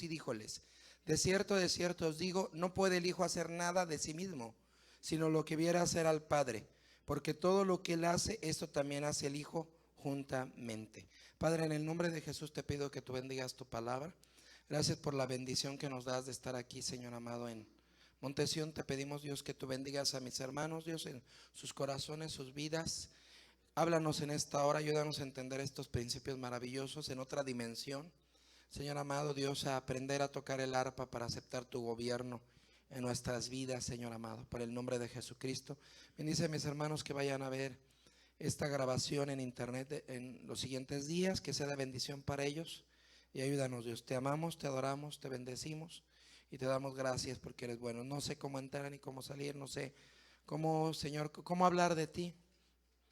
y díjoles: de cierto os digo, no puede el Hijo hacer nada de sí mismo, sino lo que viera hacer al Padre, porque todo lo que Él hace, esto también hace el Hijo juntamente. Padre, en el nombre de Jesús te pido que tú bendigas tu palabra. Gracias por la bendición que nos das de estar aquí, Señor amado, en Montesión. Te pedimos, Dios, que tú bendigas a mis hermanos, Dios, en sus corazones, sus vidas. Háblanos en esta hora, ayúdanos a entender estos principios maravillosos en otra dimensión. Señor amado, Dios, a aprender a tocar el arpa para aceptar tu gobierno en nuestras vidas, Señor amado, por el nombre de Jesucristo. Bendice a mis hermanos que vayan a ver esta grabación en internet en los siguientes días, que sea de bendición para ellos. Y ayúdanos, Dios. Te amamos, te adoramos, te bendecimos y te damos gracias porque eres bueno. No sé cómo entrar ni cómo salir, no sé cómo, Señor, cómo hablar de ti,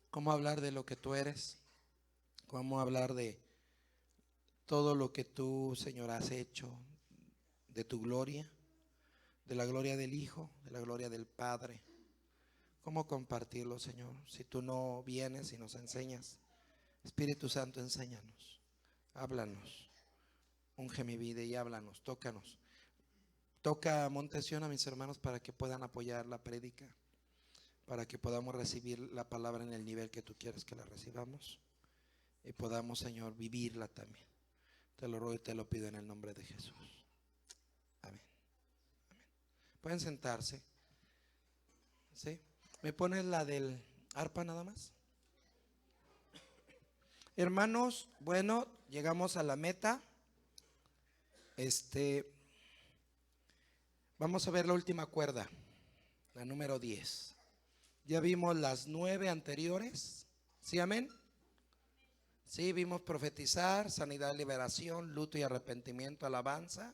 cómo hablar de lo que tú eres, cómo hablar de todo lo que tú, Señor, has hecho, de tu gloria, de la gloria del Hijo, de la gloria del Padre. ¿Cómo compartirlo, Señor? Si tú no vienes y nos enseñas. Espíritu Santo, enséñanos, háblanos, unge mi vida y háblanos, tócanos. Toca a Montesión, a mis hermanos, para que puedan apoyar la prédica, para que podamos recibir la palabra en el nivel que tú quieres que la recibamos y podamos, Señor, vivirla también. Te lo ruego y te lo pido en el nombre de Jesús. Amén. Amén. Pueden sentarse. ¿Sí? ¿Me pones la del arpa nada más? Hermanos, bueno, llegamos a la meta. Vamos a ver la última cuerda, la número 10. Ya vimos las 9 anteriores. ¿Sí, amén? Sí, vimos profetizar, sanidad, liberación, luto y arrepentimiento, alabanza,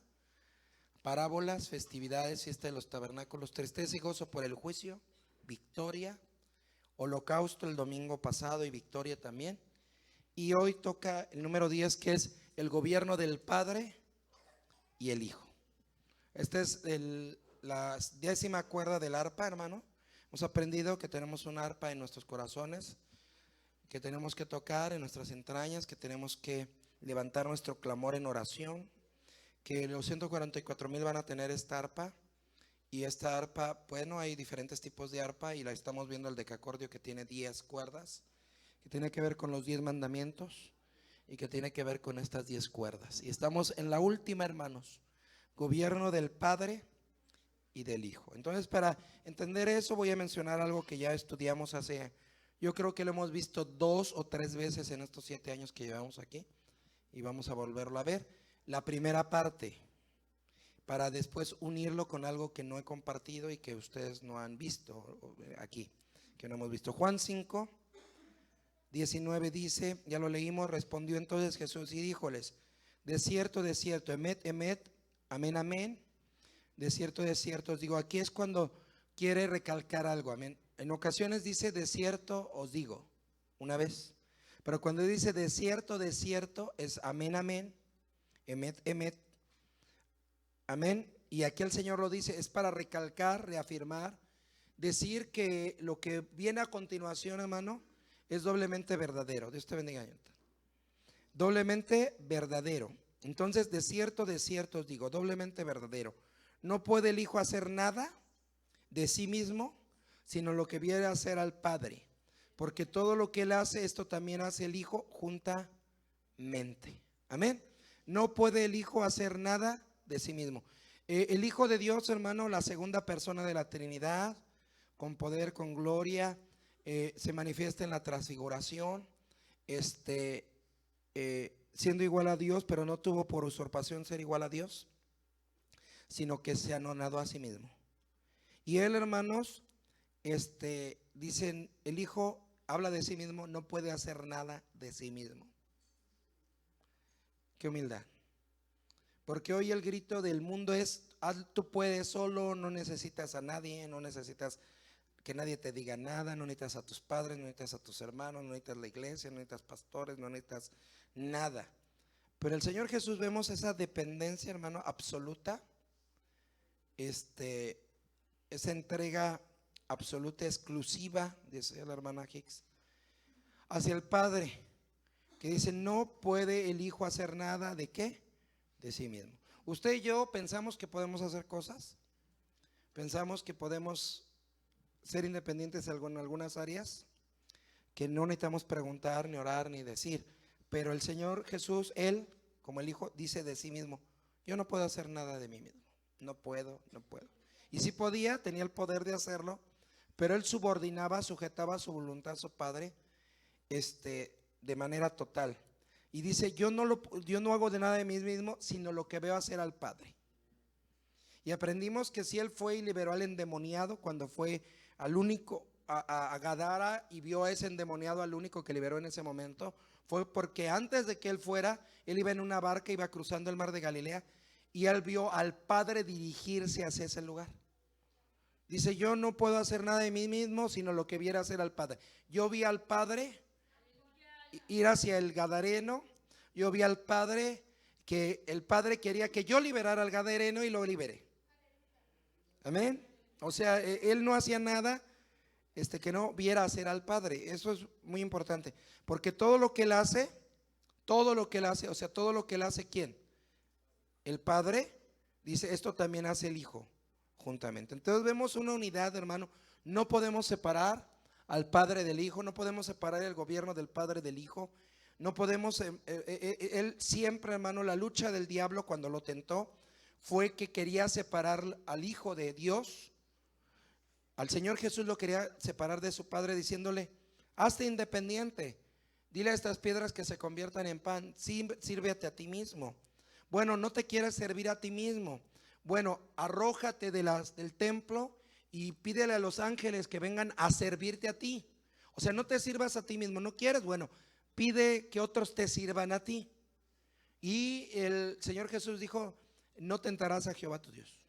parábolas, festividades, fiesta de los tabernáculos, tristeza y gozo por el juicio, victoria, holocausto el domingo pasado y victoria también. Y hoy toca el número 10, que es el gobierno del Padre y el Hijo. Esta es la 10ª cuerda del arpa, hermano. Hemos aprendido que tenemos un arpa en nuestros corazones, que tenemos que tocar en nuestras entrañas, que tenemos que levantar nuestro clamor en oración, que los 144,000 van a tener esta arpa. Y esta arpa, bueno, hay diferentes tipos de arpa y la estamos viendo el decacordio, que tiene 10 cuerdas, que tiene que ver con los 10 mandamientos y que tiene que ver con estas 10 cuerdas. Y estamos en la última, hermanos, gobierno del Padre y del Hijo. Entonces, para entender eso, voy a mencionar algo que ya estudiamos yo creo que lo hemos visto 2 o 3 veces en estos 7 años que llevamos aquí, y vamos a volverlo a ver. La primera parte, para después unirlo con algo que no he compartido y que ustedes no han visto aquí, que no hemos visto. Juan 5:19 dice, ya lo leímos: respondió entonces Jesús y díjoles: de cierto, emet, emet, amén, amén, de cierto os digo. Aquí es cuando quiere recalcar algo, amén. En ocasiones dice de cierto os digo, una vez, pero cuando dice de cierto es amén, amén, emet, emet, amén. Y aquí el Señor lo dice, es para recalcar, reafirmar, decir que lo que viene a continuación, hermano, es doblemente verdadero. Dios te bendiga. Doblemente verdadero. Entonces, de cierto os digo, doblemente verdadero. No puede el Hijo hacer nada de sí mismo, sino lo que viene a hacer al Padre, porque todo lo que Él hace, esto también hace el Hijo juntamente. Amén. No puede el Hijo hacer nada de sí mismo. El Hijo de Dios, hermano, la segunda persona de la Trinidad, con poder, con gloria, se manifiesta en la transfiguración, siendo igual a Dios, pero no tuvo por usurpación ser igual a Dios, sino que se anonadó a sí mismo. Y Él, hermanos, dicen, el Hijo habla de sí mismo, no puede hacer nada de sí mismo. Qué humildad. Porque hoy el grito del mundo es, tú puedes solo, no necesitas a nadie, no necesitas que nadie te diga nada, no necesitas a tus padres, no necesitas a tus hermanos, no necesitas la iglesia, no necesitas pastores, no necesitas nada. Pero el Señor Jesús, vemos esa dependencia, hermano, absoluta, esa entrega absoluta, exclusiva, dice la hermana Hicks, hacia el Padre, que dice, no puede el Hijo hacer nada, ¿de qué? De sí mismo. Usted y yo pensamos que podemos hacer cosas, pensamos que podemos ser independientes en algunas áreas, que no necesitamos preguntar, ni orar, ni decir. Pero el Señor Jesús, Él, como el Hijo, dice de sí mismo: yo no puedo hacer nada de mí mismo. No puedo. Y si podía, tenía el poder de hacerlo, pero Él subordinaba, sujetaba su voluntad a su Padre, de manera total. Y dice: yo no hago de nada de mí mismo, sino lo que veo hacer al Padre. Y aprendimos que si Él fue y liberó al endemoniado, cuando fue al único a Gadara y vio a ese endemoniado, al único que liberó en ese momento, fue porque antes de que Él fuera, Él iba en una barca, iba cruzando el mar de Galilea, y Él vio al Padre dirigirse hacia ese lugar. Dice: yo no puedo hacer nada de mí mismo, sino lo que viera hacer al Padre. Yo vi al Padre ir hacia el Gadareno. Yo vi al Padre, que el Padre quería que yo liberara al Gadareno, y lo liberé. Amén. O sea, Él no hacía nada que no viera hacer al Padre. Eso es muy importante, porque todo lo que Él hace, o sea, todo lo que Él hace, ¿quién? El Padre. Dice: esto también hace el Hijo juntamente. Entonces vemos una unidad, hermano. No podemos separar al Padre del Hijo, no podemos separar el gobierno del Padre del Hijo. No podemos, Él siempre, hermano, la lucha del diablo cuando lo tentó fue que quería separar al Hijo de Dios. Al Señor Jesús lo quería separar de su Padre, diciéndole: hazte independiente, dile a estas piedras que se conviertan en pan, sírvete a ti mismo. Bueno, no te quieres servir a ti mismo. Bueno, arrójate del templo y pídele a los ángeles que vengan a servirte a ti. O sea, no te sirvas a ti mismo. ¿No quieres? Bueno, pide que otros te sirvan a ti. Y el Señor Jesús dijo: no tentarás a Jehová tu Dios.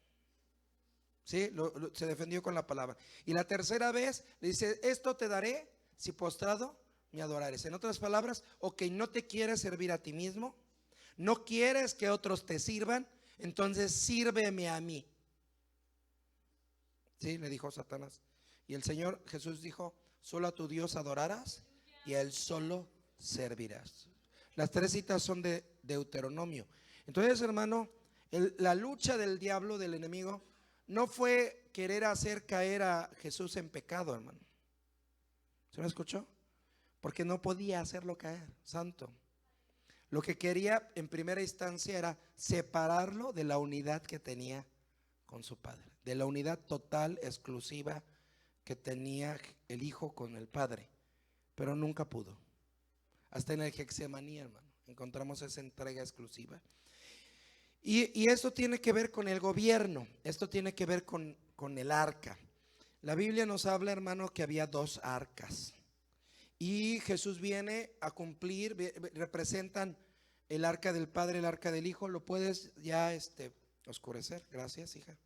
¿Sí? Se defendió con la palabra. Y la tercera vez le dice: esto te daré si postrado me adorares. En otras palabras, ok, no te quieres servir a ti mismo, no quieres que otros te sirvan, entonces sírveme a mí. ¿Sí? Le dijo Satanás. Y el Señor Jesús dijo: solo a tu Dios adorarás y a Él solo servirás. Las tres citas son de Deuteronomio. Entonces, hermano, la lucha del diablo, del enemigo, no fue querer hacer caer a Jesús en pecado, hermano. ¿Se me escuchó? Porque no podía hacerlo caer, santo. Lo que quería en primera instancia era separarlo de la unidad que tenía con su Padre, de la unidad total, exclusiva que tenía el Hijo con el Padre. Pero nunca pudo. Hasta en el Getsemaní, hermano, encontramos esa entrega exclusiva. Y esto tiene que ver con el gobierno, esto tiene que ver con el arca. La Biblia nos habla, hermano, que había dos arcas. Y Jesús viene a cumplir, representan el arca del Padre, el arca del Hijo. Lo puedes ya oscurecer, gracias, hija.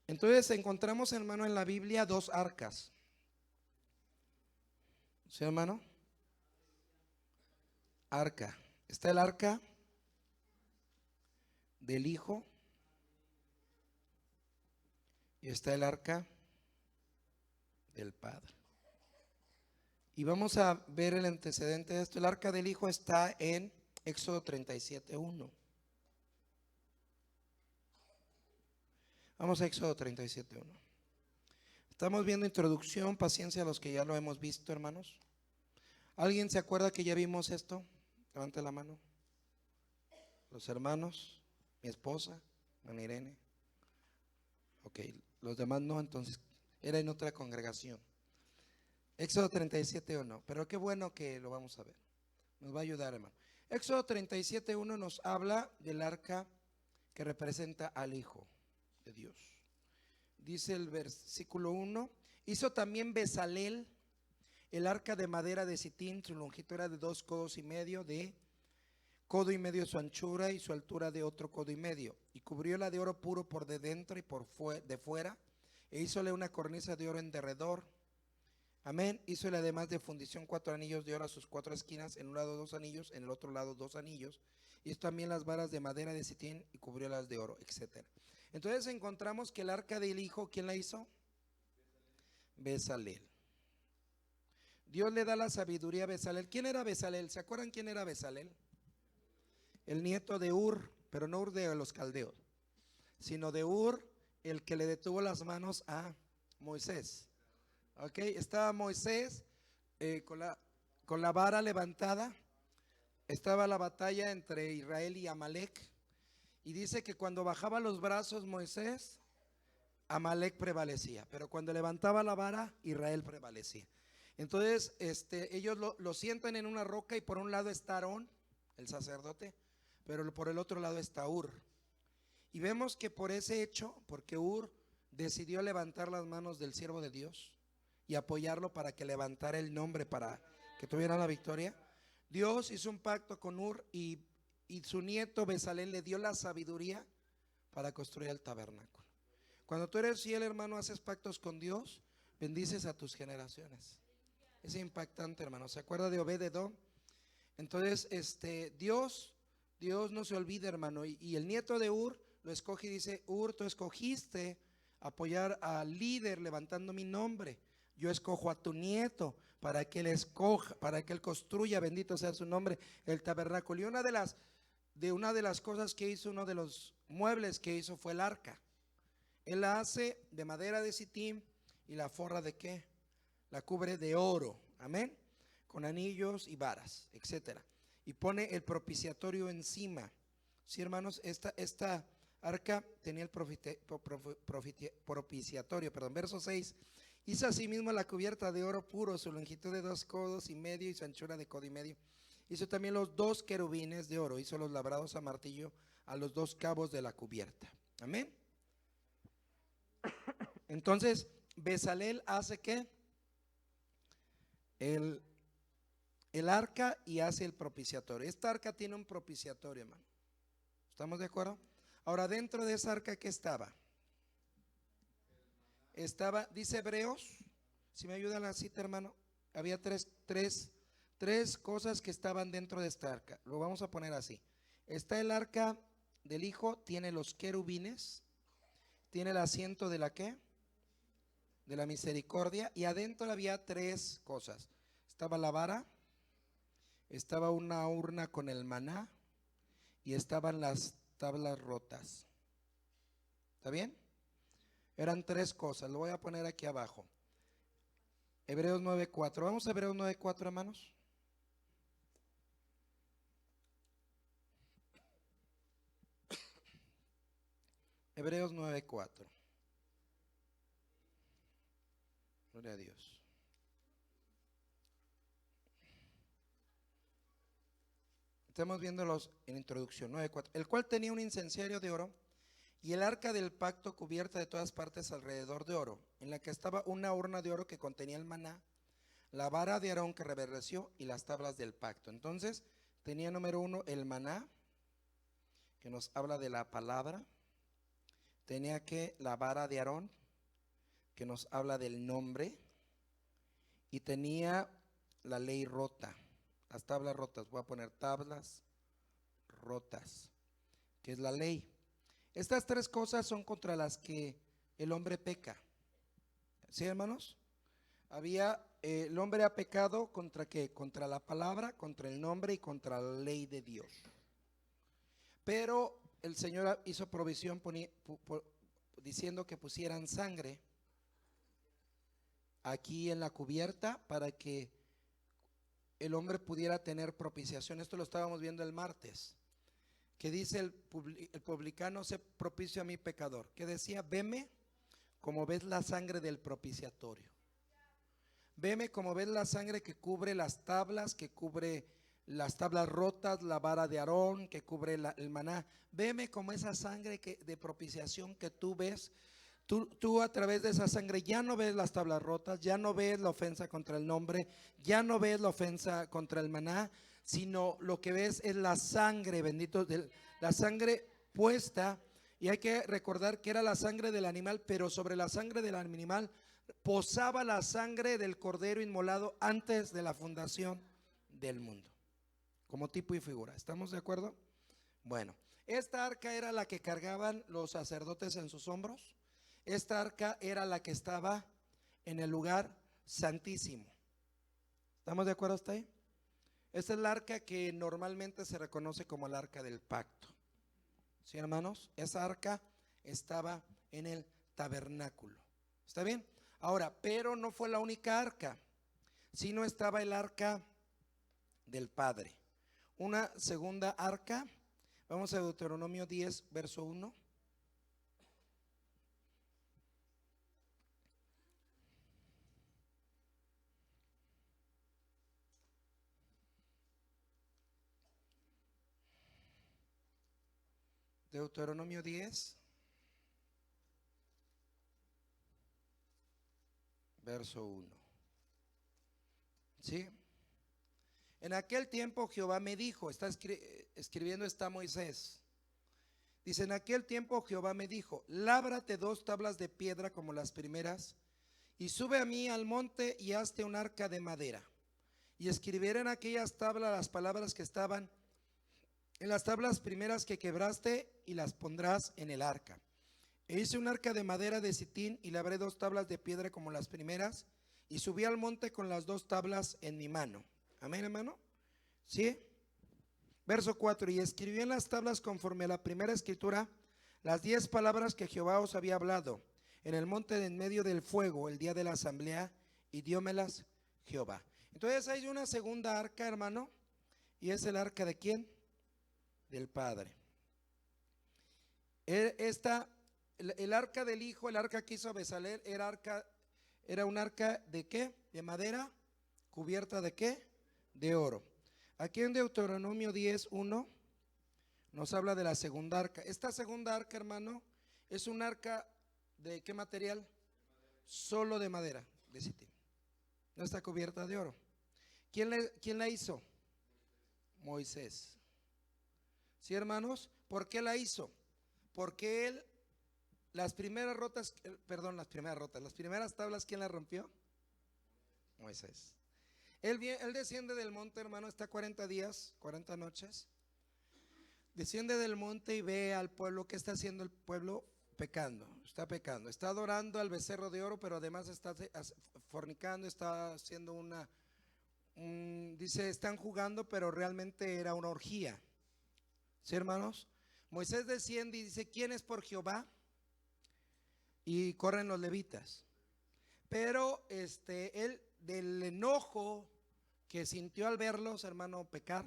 Entonces encontramos, hermano, en la Biblia dos arcas. ¿Sí, hermano? Arca. Está el arca del Hijo y está el arca del Padre. Y vamos a ver el antecedente de esto. El arca del Hijo está en Éxodo 37:1. Vamos a Éxodo 37:1. Estamos viendo introducción, paciencia a los que ya lo hemos visto, hermanos. ¿Alguien se acuerda que ya vimos esto? Levante la mano. Los hermanos, mi esposa, Ana Irene. Ok, los demás no, entonces era en otra congregación. Éxodo 37:1, pero qué bueno que lo vamos a ver. Nos va a ayudar, hermano. Éxodo 37:1 nos habla del arca que representa al Hijo de Dios. Dice el versículo 1: hizo también Bezalel el arca de madera de Sitín, su longitud era de 2 codos y medio, de codo y medio su anchura y su altura de otro codo y medio, y cubrióla de oro puro por de dentro y por de fuera, e hízole una cornisa de oro en derredor. Amén. Hízole además de fundición 4 anillos de oro a sus 4 esquinas, en un lado 2 anillos, en el otro lado 2 anillos. Hizo también las varas de madera de Sitín y cubriólas de oro, etcétera. Entonces encontramos que el arca del Hijo, ¿quién la hizo? Bezalel. Dios le da la sabiduría a Bezalel. ¿Quién era Bezalel? ¿Se acuerdan quién era Bezalel? El nieto de Ur, pero no Ur de los caldeos, sino de Ur, el que le detuvo las manos a Moisés. Ok, estaba Moisés con la vara levantada, estaba la batalla entre Israel y Amalek, y dice que cuando bajaba los brazos Moisés, Amalek prevalecía, pero cuando levantaba la vara, Israel prevalecía. Entonces ellos lo sientan en una roca, y por un lado está Aarón, el sacerdote, pero por el otro lado está Ur. Y vemos que por ese hecho, porque Ur decidió levantar las manos del siervo de Dios y apoyarlo para que levantara el nombre, para que tuviera la victoria, Dios hizo un pacto con Ur, y su nieto Bezalel le dio la sabiduría para construir el tabernáculo. Cuando tú eres fiel, hermano, haces pactos con Dios, bendices a tus generaciones. Es impactante, hermano. ¿Se acuerda de Obed-edom? Entonces Dios no se olvida, hermano, y el nieto de Ur lo escoge y dice: Ur, tú escogiste apoyar al líder levantando mi nombre, yo escojo a tu nieto para que él escoja, para que él construya, bendito sea su nombre, el tabernáculo. Y una de las cosas que hizo, uno de los muebles que hizo, fue el arca. Él la hace de madera de sitim, y la forra ¿de qué? La cubre de oro, amén, con anillos y varas, etcétera, y pone el propiciatorio encima. Sí, hermanos, esta arca tenía el propiciatorio, verso 6. Hizo asimismo la cubierta de oro puro, su longitud de 2 codos y medio y su anchura de codo y medio. Hizo también los 2 querubines de oro, hizo los labrados a martillo a los 2 cabos de la cubierta, amén. Entonces Bezalel hace ¿qué? El arca, y hace el propiciatorio. Esta arca tiene un propiciatorio, hermano. ¿Estamos de acuerdo? Ahora, dentro de esa arca, ¿qué estaba? Dice Hebreos, si me ayuda la cita, hermano, había tres cosas que estaban dentro de esta arca. Lo vamos a poner así. Está el arca del Hijo, tiene los querubines, tiene el asiento de la ¿qué? De la misericordia, y adentro había 3 cosas. Estaba la vara, estaba una urna con el maná, y estaban las tablas rotas. ¿Está bien? Eran 3 cosas, lo voy a poner aquí abajo. Hebreos 9:4. Vamos a Hebreos 9:4, hermanos. Hebreos 9:4. Gloria a Dios. Estamos viéndolos en introducción. 9:4. El cual tenía un incensario de oro, y el arca del pacto cubierta de todas partes alrededor de oro, en la que estaba una urna de oro que contenía el maná, la vara de Aarón que reverdeció, y las tablas del pacto. Entonces tenía, número 1, el maná, que nos habla de la palabra. Tenía que la vara de Aarón, que nos habla del nombre, y tenía la ley rota, las tablas rotas. Voy a poner tablas rotas, que es la ley. Estas 3 cosas son contra las que el hombre peca. ¿Sí, hermanos? El hombre ha pecado ¿contra qué? Contra la palabra, contra el nombre y contra la ley de Dios. Pero el Señor hizo provisión diciendo que pusieran sangre aquí en la cubierta para que el hombre pudiera tener propiciación. Esto lo estábamos viendo el martes, que dice el publicano: sé propicio a mi pecador. Que decía: veme como ves la sangre del propiciatorio. Veme como ves la sangre que cubre las tablas, que cubre las tablas rotas, la vara de Aarón, que cubre el maná. Veme como esa sangre de propiciación que tú ves. Tú a través de esa sangre ya no ves las tablas rotas, ya no ves la ofensa contra el nombre, ya no ves la ofensa contra el maná, sino lo que ves es la sangre, bendito, la sangre puesta. Y hay que recordar que era la sangre del animal, pero sobre la sangre del animal posaba la sangre del cordero inmolado antes de la fundación del mundo, como tipo y figura. ¿Estamos de acuerdo? Bueno, esta arca era la que cargaban los sacerdotes en sus hombros. Esta arca era la que estaba en el lugar santísimo. ¿Estamos de acuerdo hasta ahí? Esta es la arca que normalmente se reconoce como el arca del pacto. ¿Sí, hermanos? Esa arca estaba en el tabernáculo. ¿Está bien? Ahora, pero no fue la única arca, sino estaba el arca del Padre. Una segunda arca. Vamos a Deuteronomio 10, verso 1. Deuteronomio 10, verso 1. ¿Sí? En aquel tiempo Jehová me dijo, está escribiendo está Moisés. Dice, en aquel tiempo Jehová me dijo, lábrate 2 tablas de piedra como las primeras, y sube a mí al monte y hazte un arca de madera. Y escribiré en aquellas tablas las palabras que estaban en las tablas primeras que quebraste, y las pondrás en el arca. E hice un arca de madera de sitín, y labré 2 tablas de piedra como las primeras, y subí al monte con las 2 tablas en mi mano. Amén, hermano. ¿Sí? Verso 4, y escribió en las tablas conforme a la primera escritura las 10 palabras que Jehová os había hablado en el monte de en medio del fuego el día de la asamblea, y diómelas Jehová. Entonces hay una segunda arca, hermano, y es el arca de ¿quién? Del Padre. El arca del Hijo, el arca que hizo Bezalel, era un arca de ¿qué? De madera, cubierta de ¿qué? De oro. Aquí en Deuteronomio 10, 1 nos habla de la segunda arca. Esta segunda arca, hermano, es un arca de ¿qué material? Solo de madera, de sitín. No está cubierta de oro. ¿Quién la hizo? Moisés. ¿Sí, hermanos? ¿Por qué la hizo? Porque él, las primeras tablas, ¿quién las rompió? Moisés. Él desciende del monte, hermano, está 40 días, 40 noches. Desciende del monte y ve al pueblo. ¿Qué está haciendo el pueblo? Pecando, está adorando al becerro de oro, pero además está fornicando, está haciendo dice, están jugando, pero realmente era una orgía. ¿Sí, hermanos? Moisés desciende y dice, ¿quién es por Jehová? Y corren los levitas. Pero él, del enojo que sintió al verlos, hermano, pecar,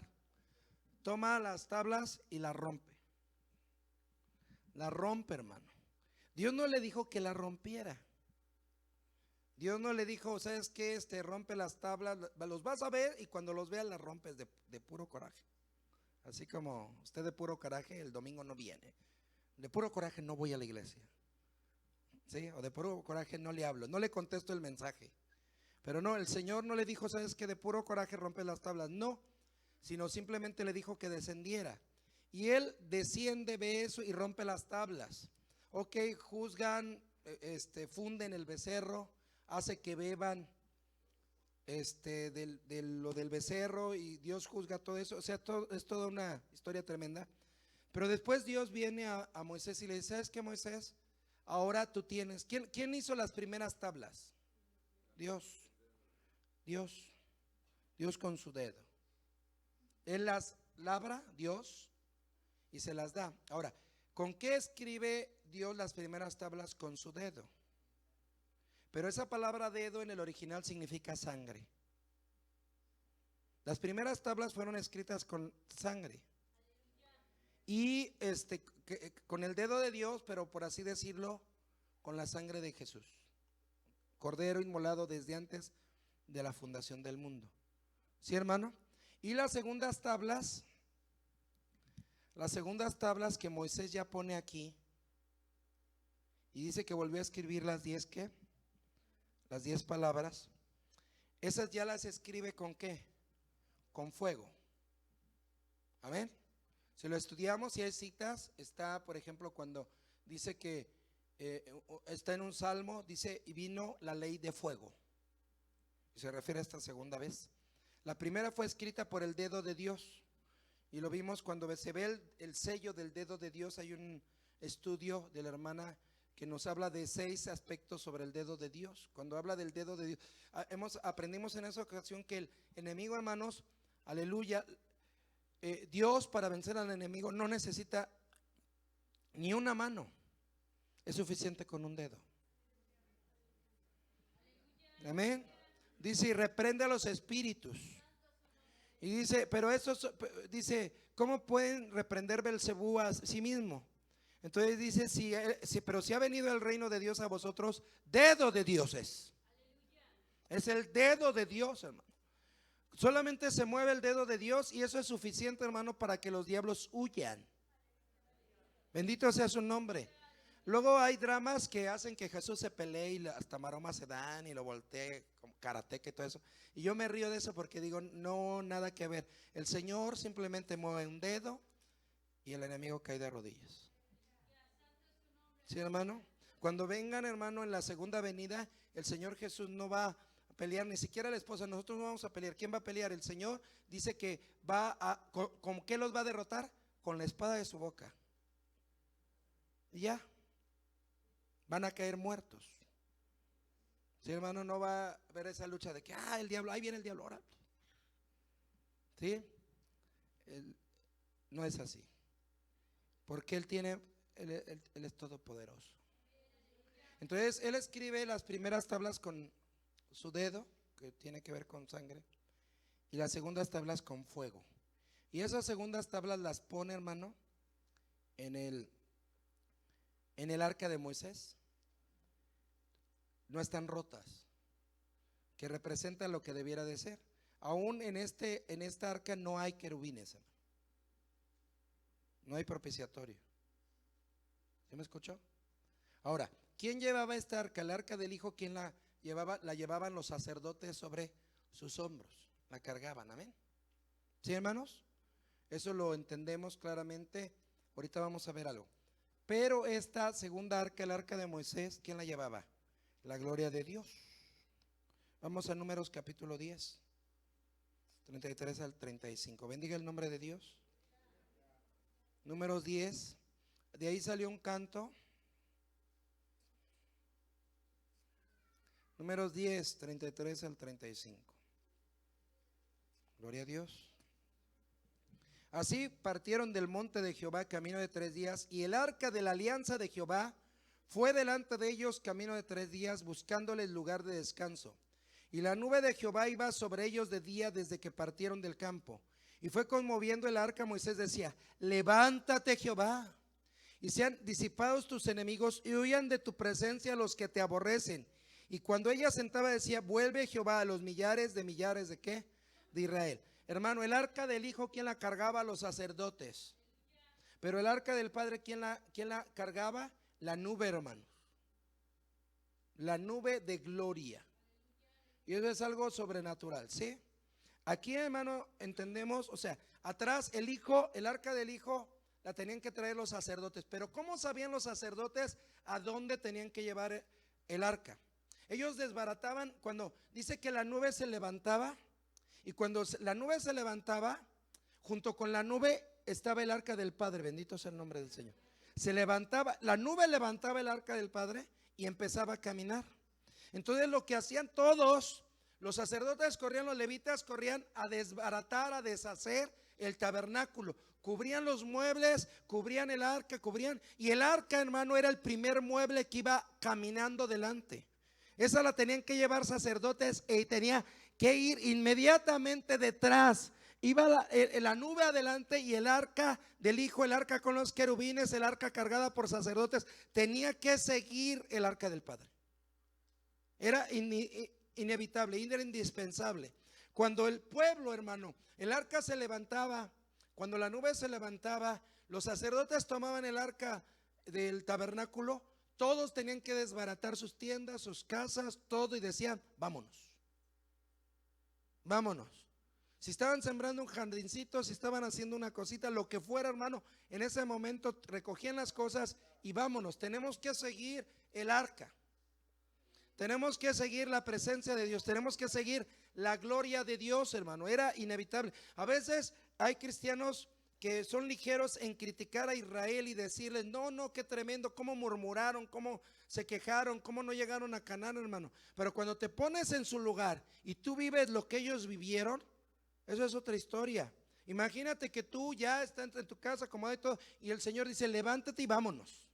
toma las tablas y las rompe. La rompe, hermano. Dios no le dijo que la rompiera. Dios no le dijo, ¿sabes qué? Rompe las tablas, los vas a ver, y cuando los veas las rompes de puro coraje. Así como usted de puro coraje el domingo no viene. De puro coraje no voy a la iglesia. ¿Sí? O de puro coraje no le hablo, no le contesto el mensaje. Pero no, el Señor no le dijo, ¿sabes qué? De puro coraje rompe las tablas. No, sino simplemente le dijo que descendiera. Y él desciende, ve eso y rompe las tablas. Ok, juzgan, funden el becerro, hace que beban lo del becerro, y Dios juzga todo eso. O sea, es toda una historia tremenda. Pero después Dios viene a Moisés y le dice, ¿sabes qué, Moisés? Ahora tú tienes. ¿Quién hizo las primeras tablas? Dios con su dedo. Él las labra, Dios, y se las da. Ahora, ¿con qué escribe Dios las primeras tablas? Con su dedo. Pero esa palabra dedo en el original significa sangre. Las primeras tablas fueron escritas con sangre. Y con el dedo de Dios, pero por así decirlo, con la sangre de Jesús, Cordero inmolado desde antes de la fundación del mundo. ¿Sí, hermano? Y las segundas tablas que Moisés ya pone aquí, y dice que volvió a escribir las 10 ¿qué? Las 10 palabras. Esas ya las escribe ¿con qué? Con fuego. Amén. Si lo estudiamos, si hay citas, está por ejemplo cuando dice que está en un salmo, dice, y vino la ley de fuego, y se refiere a esta segunda vez. La primera fue escrita por el dedo de Dios, y lo vimos cuando se ve el sello del dedo de Dios. Hay un estudio de la hermana que nos habla de 6 aspectos sobre el dedo de Dios. Cuando habla del dedo de Dios, aprendimos en esa ocasión que el enemigo, hermanos, aleluya, Dios para vencer al enemigo no necesita ni una mano, es suficiente con un dedo. Amén. Dice, y reprende a los espíritus. Y dice, pero eso dice, ¿cómo pueden reprender Belcebú a sí mismo? Entonces dice, pero si ha venido el reino de Dios a vosotros, dedo de Dios es el dedo de Dios, hermano. Solamente se mueve el dedo de Dios y eso es suficiente, hermano, para que los diablos huyan. Bendito sea su nombre. Luego hay dramas que hacen que Jesús se pelee y hasta maromas se dan y lo voltee como karateca y todo eso. Y yo me río de eso porque digo, no, nada que ver. El Señor simplemente mueve un dedo y el enemigo cae de rodillas. ¿Sí, hermano? Cuando vengan, hermano, en la segunda venida, el Señor Jesús no va a pelear, ni siquiera la esposa. Nosotros no vamos a pelear. ¿Quién va a pelear? El Señor dice que ¿con qué los va a derrotar? Con la espada de su boca. Y ya van a caer muertos. Sí, hermano, no va a haber esa lucha de que el diablo, ahí viene el diablo, ahora. ¿Sí? No es así. Porque él es todopoderoso. Entonces él escribe las primeras tablas con su dedo, que tiene que ver con sangre, y las segundas tablas con fuego. Y esas segundas tablas las pone, hermano, en el arca de Moisés. No están rotas, que representan lo que debiera de ser. Aún en esta arca no hay querubines, hermano. No hay propiciatorio. ¿Sí me escuchó? Ahora, ¿quién llevaba esta arca? El arca del Hijo, ¿quién la llevaba? La llevaban los sacerdotes sobre sus hombros, la cargaban, amén. ¿Sí, hermanos? Eso lo entendemos claramente. Ahorita vamos a ver algo. Pero esta segunda arca, el arca de Moisés, ¿quién la llevaba? La gloria de Dios. Vamos a Números capítulo 10, 33 al 35. Bendiga el nombre de Dios. Números 10. De ahí salió un canto. Números 10, 33 al 35. Gloria a Dios. Así partieron del monte de Jehová camino de 3 días, y el arca de la alianza de Jehová fue delante de ellos camino de 3 días, buscándoles lugar de descanso. Y la nube de Jehová iba sobre ellos de día desde que partieron del campo. Y fue conmoviendo el arca. Moisés decía: levántate, Jehová, y sean disipados tus enemigos, y huyan de tu presencia los que te aborrecen. Y cuando ella sentaba decía: vuelve, Jehová, a los millares ¿de qué? De Israel. Hermano, el arca del Hijo, ¿quién la cargaba? Los sacerdotes. Pero el arca del Padre, ¿quién la cargaba? La nube, hermano. La nube de gloria. Y eso es algo sobrenatural, ¿sí? Aquí, hermano, entendemos, o sea, atrás el arca del Hijo la tenían que traer los sacerdotes. Pero ¿cómo sabían los sacerdotes a dónde tenían que llevar el arca? Ellos desbarataban cuando dice que la nube se levantaba, y cuando la nube se levantaba, junto con la nube estaba el arca del Padre. Bendito sea el nombre del Señor. Se levantaba, la nube levantaba el arca del Padre y empezaba a caminar. Entonces lo que hacían todos, los sacerdotes corrían, los levitas corrían a desbaratar, a deshacer el tabernáculo. Cubrían los muebles, cubrían el arca, y el arca, hermano, era el primer mueble que iba caminando delante. Esa la tenían que llevar sacerdotes y tenía que ir inmediatamente detrás. Iba la nube adelante y el arca del Hijo, el arca con los querubines, el arca cargada por sacerdotes, tenía que seguir el arca del Padre. Era inevitable, era indispensable. Cuando el pueblo, hermano, el arca se levantaba, cuando la nube se levantaba, los sacerdotes tomaban el arca del tabernáculo. Todos tenían que desbaratar sus tiendas, sus casas, todo, y decían: vámonos, vámonos. Si estaban sembrando un jardincito, si estaban haciendo una cosita, lo que fuera, hermano, en ese momento recogían las cosas y vámonos. Tenemos que seguir el arca. Tenemos que seguir la presencia de Dios. Tenemos que seguir la gloria de Dios, hermano. Era inevitable. A veces hay cristianos que son ligeros en criticar a Israel y decirles: no, qué tremendo, cómo murmuraron, cómo se quejaron, cómo no llegaron a Canaán, hermano. Pero cuando te pones en su lugar y tú vives lo que ellos vivieron, eso es otra historia. Imagínate que tú ya estás en tu casa acomodado y todo, y el Señor dice, levántate y vámonos.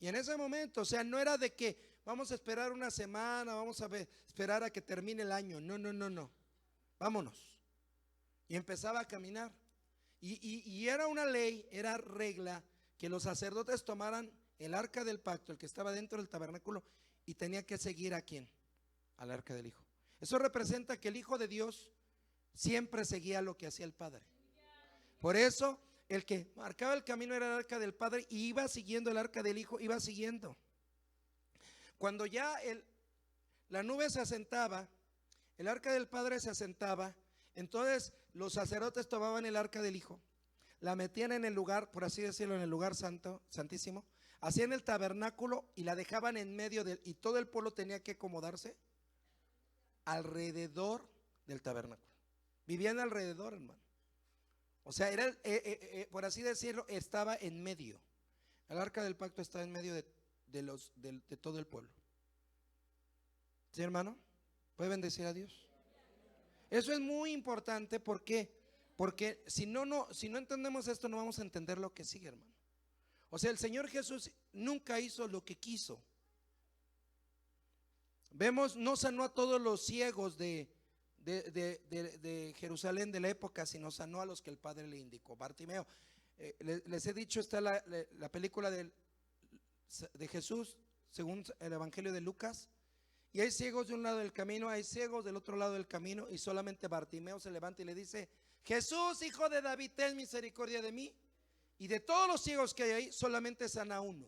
Y en ese momento, o sea, no era de que vamos a esperar una semana, vamos a esperar a que termine el año. No, no, no, no. Vámonos. Y empezaba a caminar. Y era una ley, era regla que los sacerdotes tomaran el arca del pacto, el que estaba dentro del tabernáculo, y tenía que seguir ¿a quién? Al arca del Hijo. Eso representa que el Hijo de Dios siempre seguía lo que hacía el Padre. Por eso el que marcaba el camino era el arca del Padre, y iba siguiendo el arca del Hijo, iba siguiendo. Cuando ya la nube se asentaba, el arca del Padre se asentaba, entonces los sacerdotes tomaban el arca del Hijo, la metían en el lugar, por así decirlo, en el lugar santo, santísimo, hacían el tabernáculo y la dejaban en medio y todo el pueblo tenía que acomodarse alrededor del tabernáculo. Vivían alrededor, hermano. O sea, era por así decirlo, estaba en medio. El arca del pacto estaba en medio de todo el pueblo. ¿Sí, hermano? ¿Puede bendecir a Dios? Eso es muy importante. ¿Por qué? Porque si no entendemos esto, no vamos a entender lo que sigue, hermano. O sea, el Señor Jesús nunca hizo lo que quiso. Vemos, no sanó a todos los ciegos de Jerusalén de la época, sino sanó a los que el Padre le indicó. Bartimeo, les he dicho, está la película de Jesús según el Evangelio de Lucas, y hay ciegos de un lado del camino, hay ciegos del otro lado del camino, y solamente Bartimeo se levanta y le dice: Jesús, hijo de David, ten misericordia de mí. Y de todos los ciegos que hay ahí, solamente sana uno,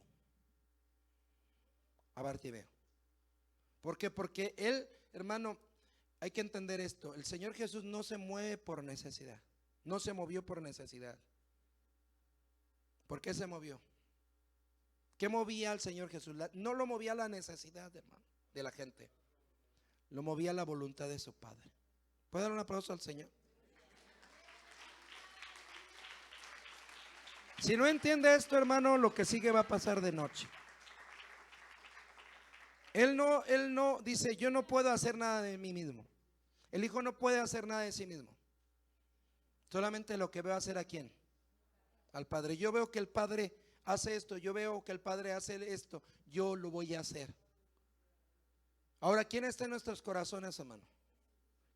a Bartimeo. ¿Por qué? Porque él, hermano, hay que entender esto: el Señor Jesús no se mueve por necesidad, no se movió por necesidad. ¿Por qué se movió? ¿Qué movía al Señor Jesús? No lo movía la necesidad, hermano, de la gente, lo movía la voluntad de su Padre. ¿Puede dar un aplauso al Señor? Si no entiende esto, hermano, lo que sigue va a pasar de noche. Él no dice: yo no puedo hacer nada de mí mismo. El Hijo no puede hacer nada de sí mismo. Solamente lo que veo hacer, ¿a quién? Al Padre. Yo veo que el Padre hace esto, yo veo que el Padre hace esto, yo lo voy a hacer. Ahora, ¿quién está en nuestros corazones, hermano?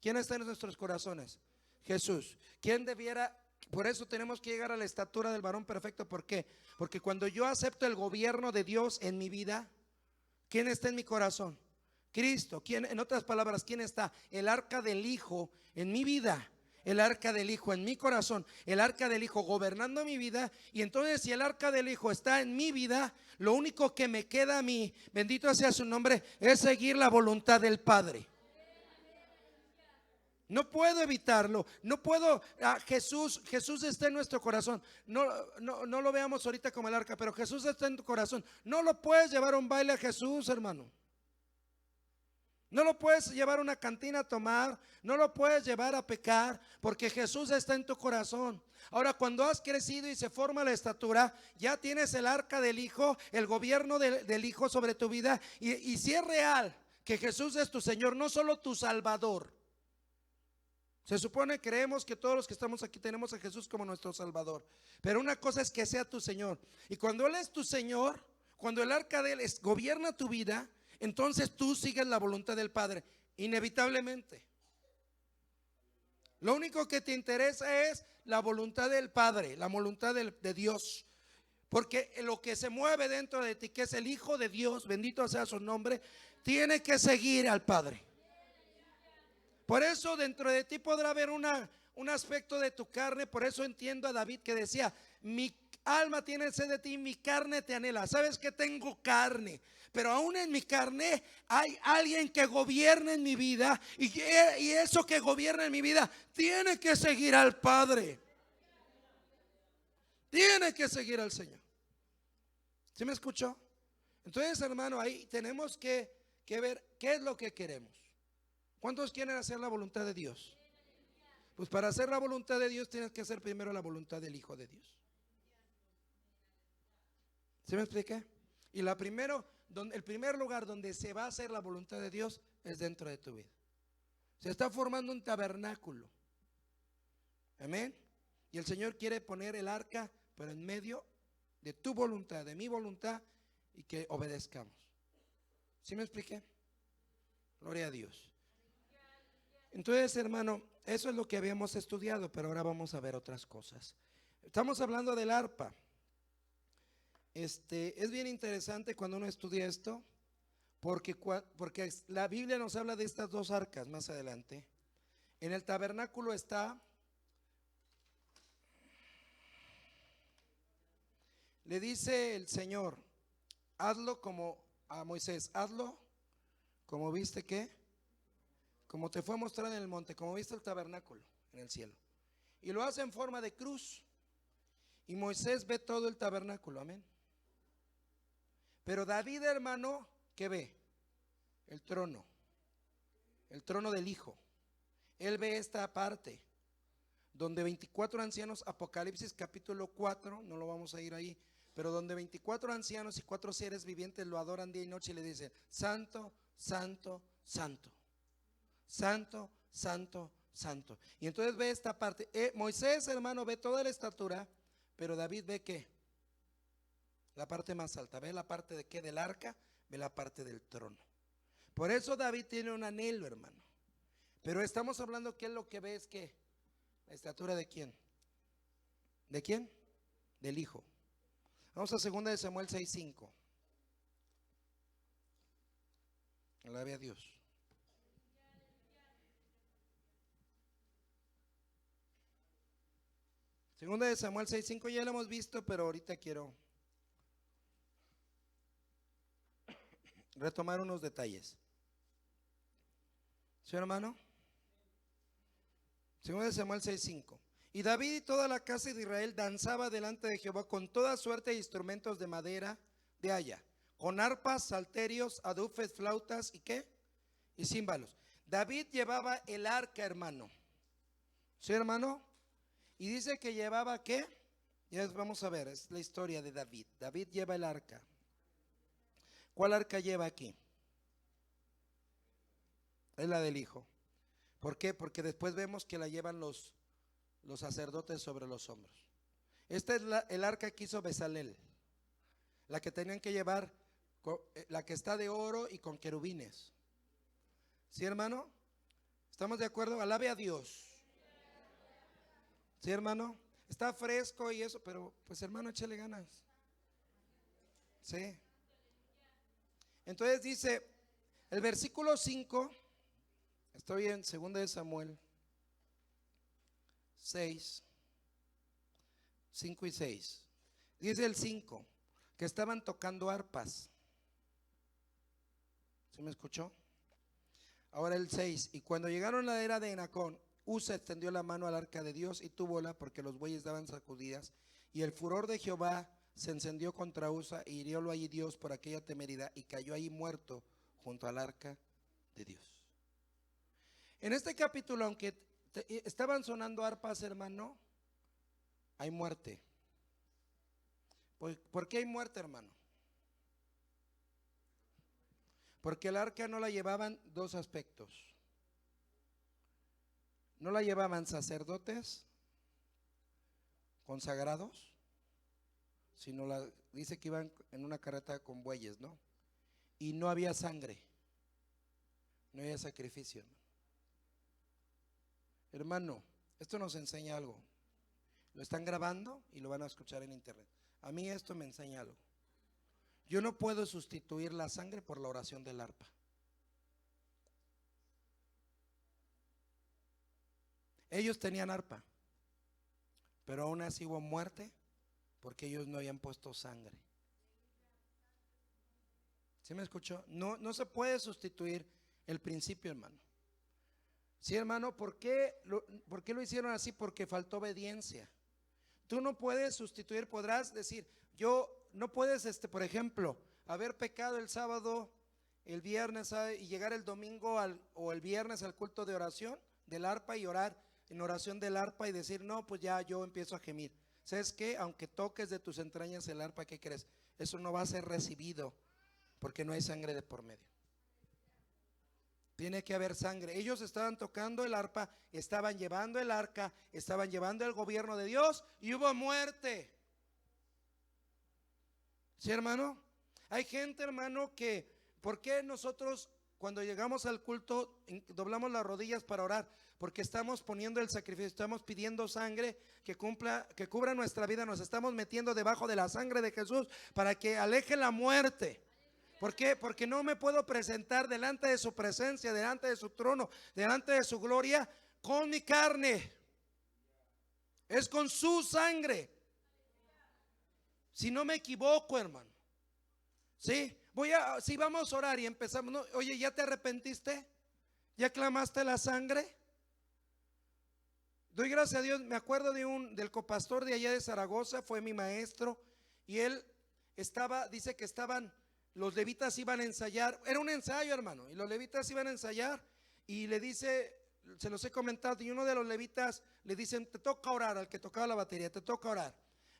¿Quién está en nuestros corazones? Jesús. ¿Quién debiera? Por eso tenemos que llegar a la estatura del varón perfecto. ¿Por qué? Porque cuando yo acepto el gobierno de Dios en mi vida, ¿quién está en mi corazón? Cristo. ¿Quién, en otras palabras, quién está? El arca del Hijo en mi vida, el arca del Hijo en mi corazón, el arca del Hijo gobernando mi vida. Y entonces, si el arca del Hijo está en mi vida, lo único que me queda a mí, bendito sea su nombre, es seguir la voluntad del Padre. No puedo evitarlo, no puedo. Jesús está en nuestro corazón. No lo veamos ahorita como el arca, pero Jesús está en tu corazón. No lo puedes llevar a un baile a Jesús, hermano. No lo puedes llevar a una cantina a tomar, no lo puedes llevar a pecar, porque Jesús está en tu corazón. Ahora, cuando has crecido y se forma la estatura, ya tienes el arca del Hijo, el gobierno del Hijo sobre tu vida. Y si es real que Jesús es tu Señor, no solo tu Salvador. Se supone, creemos que todos los que estamos aquí tenemos a Jesús como nuestro Salvador, pero una cosa es que sea tu Señor. Y cuando Él es tu Señor, cuando el arca de Él gobierna tu vida, entonces tú sigues la voluntad del Padre, inevitablemente. Lo único que te interesa es la voluntad del Padre, la voluntad de Dios. Porque lo que se mueve dentro de ti, que es el Hijo de Dios, bendito sea su nombre, tiene que seguir al Padre. Por eso dentro de ti podrá haber un aspecto de tu carne. Por eso entiendo a David que decía: mi alma tiene sed de ti, mi carne te anhela. Sabes que tengo carne, pero aún en mi carne hay alguien que gobierna en mi vida, y eso que gobierna en mi vida tiene que seguir al Padre, tiene que seguir al Señor. ¿Sí me escuchó? Entonces, hermano, ahí tenemos que ver qué es lo que queremos. ¿Cuántos quieren hacer la voluntad de Dios? Pues para hacer la voluntad de Dios tienes que hacer primero la voluntad del Hijo de Dios. ¿Sí me expliqué? Y el primer lugar donde se va a hacer la voluntad de Dios es dentro de tu vida. Se está formando un tabernáculo Amén. Y el Señor quiere poner el arca, pero en medio de tu voluntad, de mi voluntad, y que obedezcamos. ¿Sí me expliqué? Gloria a Dios. Entonces, hermano, eso es lo que habíamos estudiado, pero ahora vamos a ver otras cosas. Estamos hablando del arpa. Es bien interesante cuando uno estudia esto, porque la Biblia nos habla de estas dos arcas más adelante. En el tabernáculo está, le dice el Señor, hazlo como a Moisés, hazlo como viste que, como te fue mostrado en el monte, como viste el tabernáculo en el cielo. Y lo hace en forma de cruz. Y Moisés ve todo el tabernáculo, amén. Pero David, hermano, ¿qué ve? El trono del Hijo. Él ve esta parte, donde 24 ancianos, Apocalipsis capítulo 4, no lo vamos a ir ahí, pero donde 24 ancianos y 4 seres vivientes lo adoran día y noche y le dicen, santo, santo, santo, santo, santo, santo. Y entonces ve esta parte. Moisés, hermano, ve toda la estatura, pero David ve ¿qué? La parte más alta. Ve la parte de ¿qué? Del arca, ve la parte del trono. Por eso David tiene un anhelo, hermano. Pero estamos hablando que él lo que ve es ¿qué? La estatura de ¿quién? ¿De quién? Del Hijo. Vamos a 2 de Samuel 6:5. Alabe a Dios. Segunda de Samuel 6:5 ya lo hemos visto, pero ahorita quiero retomar unos detalles. ¿Sí, hermano? Segunda de Samuel 6:5. Y David y toda la casa de Israel danzaba delante de Jehová con toda suerte de instrumentos de madera de haya, con arpas, salterios, adufes, flautas y ¿qué? Y címbalos. David llevaba el arca, hermano. ¿Sí, hermano? Y dice que llevaba ¿qué? Ya vamos a ver, es la historia de David. David lleva el arca. ¿Cuál arca lleva aquí? Es la del Hijo. ¿Por qué? Porque después vemos que la llevan los sacerdotes sobre los hombros. Esta es el arca que hizo Bezalel, la que tenían que llevar, la que está de oro y con querubines. ¿Sí, hermano? ¿Estamos de acuerdo? Alabe a Dios. ¿Sí, hermano? Está fresco y eso, pero pues hermano, échale ganas. Sí. Entonces dice el versículo 5, estoy en 2 de Samuel 6, 5 y 6. Dice el 5, que estaban tocando arpas. ¿Sí me escuchó? Ahora el 6, y cuando llegaron a la era de Enacón, Usa extendió la mano al arca de Dios y túvola porque los bueyes daban sacudidas, y el furor de Jehová se encendió contra Usa y hiriólo allí Dios por aquella temeridad y cayó allí muerto junto al arca de Dios. En este capítulo, aunque estaban sonando arpas, hermano, hay muerte. ¿Por qué hay muerte, hermano? Porque el arca no la llevaban dos aspectos. No la llevaban sacerdotes consagrados, sino dice que iban en una carreta con bueyes, ¿no? Y no había sangre, no había sacrificio. Hermano, esto nos enseña algo. Lo están grabando y lo van a escuchar en internet. A mí esto me enseña algo. Yo no puedo sustituir la sangre por la oración del arpa. Ellos tenían arpa, pero aún así hubo muerte porque ellos no habían puesto sangre. ¿Sí me escuchó? No se puede sustituir el principio, hermano. Sí, hermano, ¿por qué lo hicieron así? Porque faltó obediencia. Tú no puedes sustituir, podrás decir, no puedes, por ejemplo, haber pecado el sábado, el viernes y llegar el domingo o el viernes al culto de oración del arpa y orar en oración del arpa y decir, no, pues ya yo empiezo a gemir. ¿Sabes qué? Aunque toques de tus entrañas el arpa, ¿qué crees? Eso no va a ser recibido porque no hay sangre de por medio. Tiene que haber sangre. Ellos estaban tocando el arpa, estaban llevando el arca, estaban llevando el gobierno de Dios y hubo muerte. ¿Sí, hermano? Hay gente, hermano, que ¿por qué nosotros cuando llegamos al culto doblamos las rodillas para orar? Porque estamos poniendo el sacrificio, estamos pidiendo sangre que cubra nuestra vida, nos estamos metiendo debajo de la sangre de Jesús para que aleje la muerte. ¿Por qué? Porque no me puedo presentar delante de su presencia, delante de su trono, delante de su gloria con mi carne. Es con su sangre. Si no me equivoco, hermano. ¿Sí? Si vamos a orar y empezamos, ¿no? Oye, ¿ya te arrepentiste? ¿Ya clamaste la sangre? Doy gracias a Dios. Me acuerdo del copastor de allá de Zaragoza, fue mi maestro, y él dice que los levitas iban a ensayar, era un ensayo, hermano, y los levitas iban a ensayar, y le dice, se los he comentado, y uno de los levitas le dicen, te toca orar, al que tocaba la batería, te toca orar.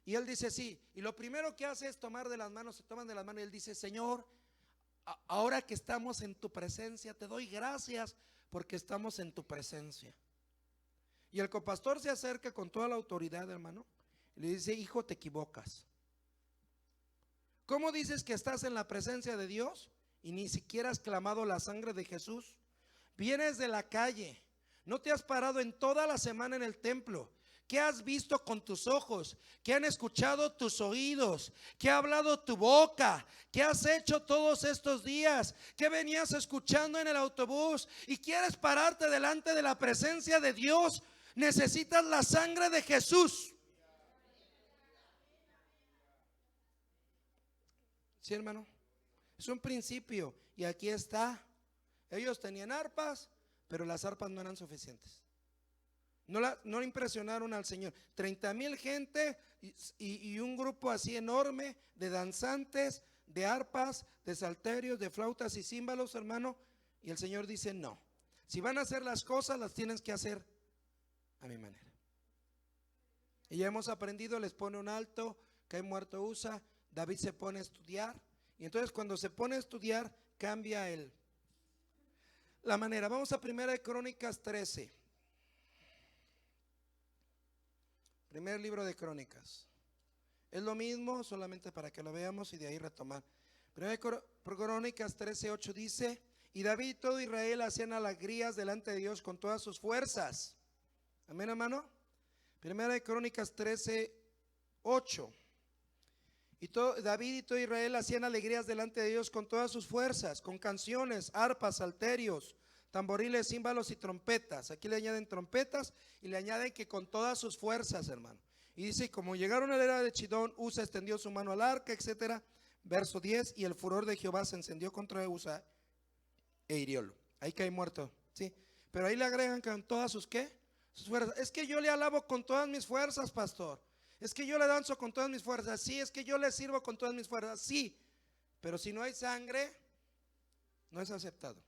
Y él dice sí, y lo primero que hace es tomar de las manos, se toman de las manos, y él dice, Señor, ahora que estamos en tu presencia, te doy gracias porque estamos en tu presencia. Y el copastor se acerca con toda la autoridad, hermano, y le dice, hijo, te equivocas. ¿Cómo dices que estás en la presencia de Dios y ni siquiera has clamado la sangre de Jesús? Vienes de la calle, no te has parado en toda la semana en el templo. ¿Qué has visto con tus ojos? ¿Qué han escuchado tus oídos? ¿Qué ha hablado tu boca? ¿Qué has hecho todos estos días? ¿Qué venías escuchando en el autobús? ¿Y quieres pararte delante de la presencia de Dios? Necesitas la sangre de Jesús. Sí, hermano, es un principio. Y aquí está. Ellos tenían arpas, pero las arpas no eran suficientes. No le impresionaron al Señor. 30,000 gente y un grupo así enorme de danzantes, de arpas, de salterios, de flautas y címbalos, hermano. Y el Señor dice, no, si van a hacer las cosas, las tienes que hacer a mi manera. Y ya hemos aprendido, les pone un alto, cae muerto Usa. David se pone a estudiar, y entonces cuando se pone a estudiar cambia la manera. Vamos a 1 Crónicas 13. Primer libro de Crónicas. Es lo mismo, solamente para que lo veamos y de ahí retomar. 1 Crónicas 13:8 dice, y David y todo Israel hacían alegrías delante de Dios con todas sus fuerzas. Amén, hermano. 1 Crónicas 13:8. Y David y todo Israel hacían alegrías delante de Dios con todas sus fuerzas, con canciones, arpas, salterios, tamboriles, címbalos y trompetas. Aquí le añaden trompetas y le añaden que con todas sus fuerzas, hermano. Y dice, como llegaron a la era de Chidón, Usa extendió su mano al arca, etcétera. Verso 10, y el furor de Jehová se encendió contra Usa e hiriólo. Ahí cae muerto, ¿sí? Pero ahí le agregan que con todas sus, ¿qué? Sus fuerzas. Es que yo le alabo con todas mis fuerzas, pastor. Es que yo le danzo con todas mis fuerzas. Sí, es que yo le sirvo con todas mis fuerzas. Sí, pero si no hay sangre, no es aceptado.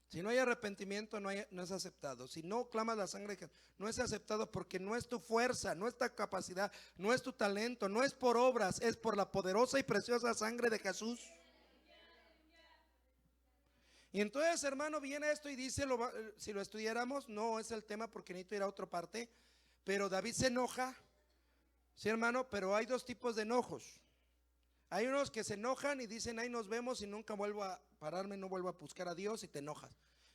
Si no hay arrepentimiento, no es aceptado. Si no clamas la sangre, no es aceptado, porque no es tu fuerza, no es tu capacidad, no es tu talento, no es por obras, es por la poderosa y preciosa sangre de Jesús. Y entonces, hermano, viene esto y dice, si lo estudiáramos, no es el tema porque necesito ir a otra parte, pero David se enoja, sí, hermano, pero hay dos tipos de enojos. Hay unos que se enojan y dicen, ahí nos vemos y nunca vuelvo a pararme, no vuelvo a buscar a Dios, y te enojas.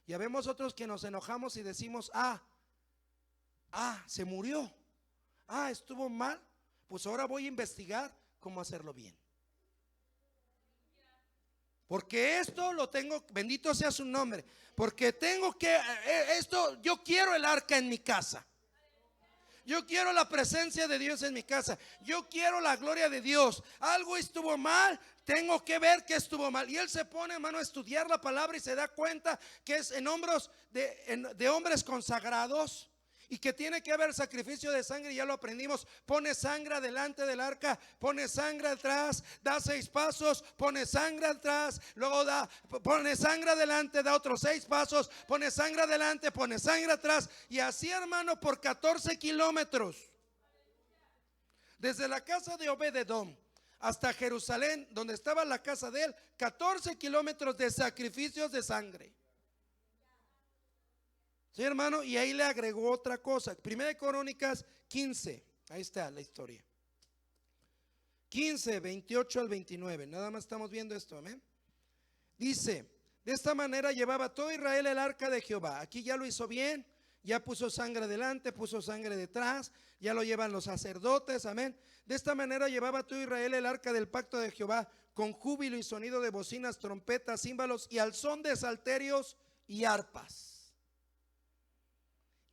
Y habemos otros que nos enojamos y decimos, se murió, estuvo mal, pues ahora voy a investigar cómo hacerlo bien. Porque esto lo tengo, bendito sea su nombre, porque tengo que, yo quiero el arca en mi casa. Yo quiero la presencia de Dios en mi casa. Yo quiero la gloria de Dios. Algo estuvo mal, tengo que ver que estuvo mal. Y él se pone, hermano, a estudiar la palabra y se da cuenta que es en hombros de hombres consagrados, y que tiene que haber sacrificio de sangre. Ya lo aprendimos. Pone sangre delante del arca, pone sangre atrás, da 6 pasos, pone sangre atrás, luego pone sangre adelante, da otros 6 pasos, pone sangre adelante, pone sangre atrás, y así, hermano, por 14 kilómetros, desde la casa de Obed-edom hasta Jerusalén, donde estaba la casa de él, 14 kilómetros de sacrificios de sangre. Sí, hermano, y ahí le agregó otra cosa. Primera de Crónicas 15, ahí está la historia. 15, 28 al 29, nada más estamos viendo esto, amén. Dice, de esta manera llevaba todo Israel el arca de Jehová. Aquí ya lo hizo bien, ya puso sangre delante, puso sangre detrás, ya lo llevan los sacerdotes, amén. De esta manera llevaba todo Israel el arca del pacto de Jehová, con júbilo y sonido de bocinas, trompetas, címbalos y al son de salterios y arpas.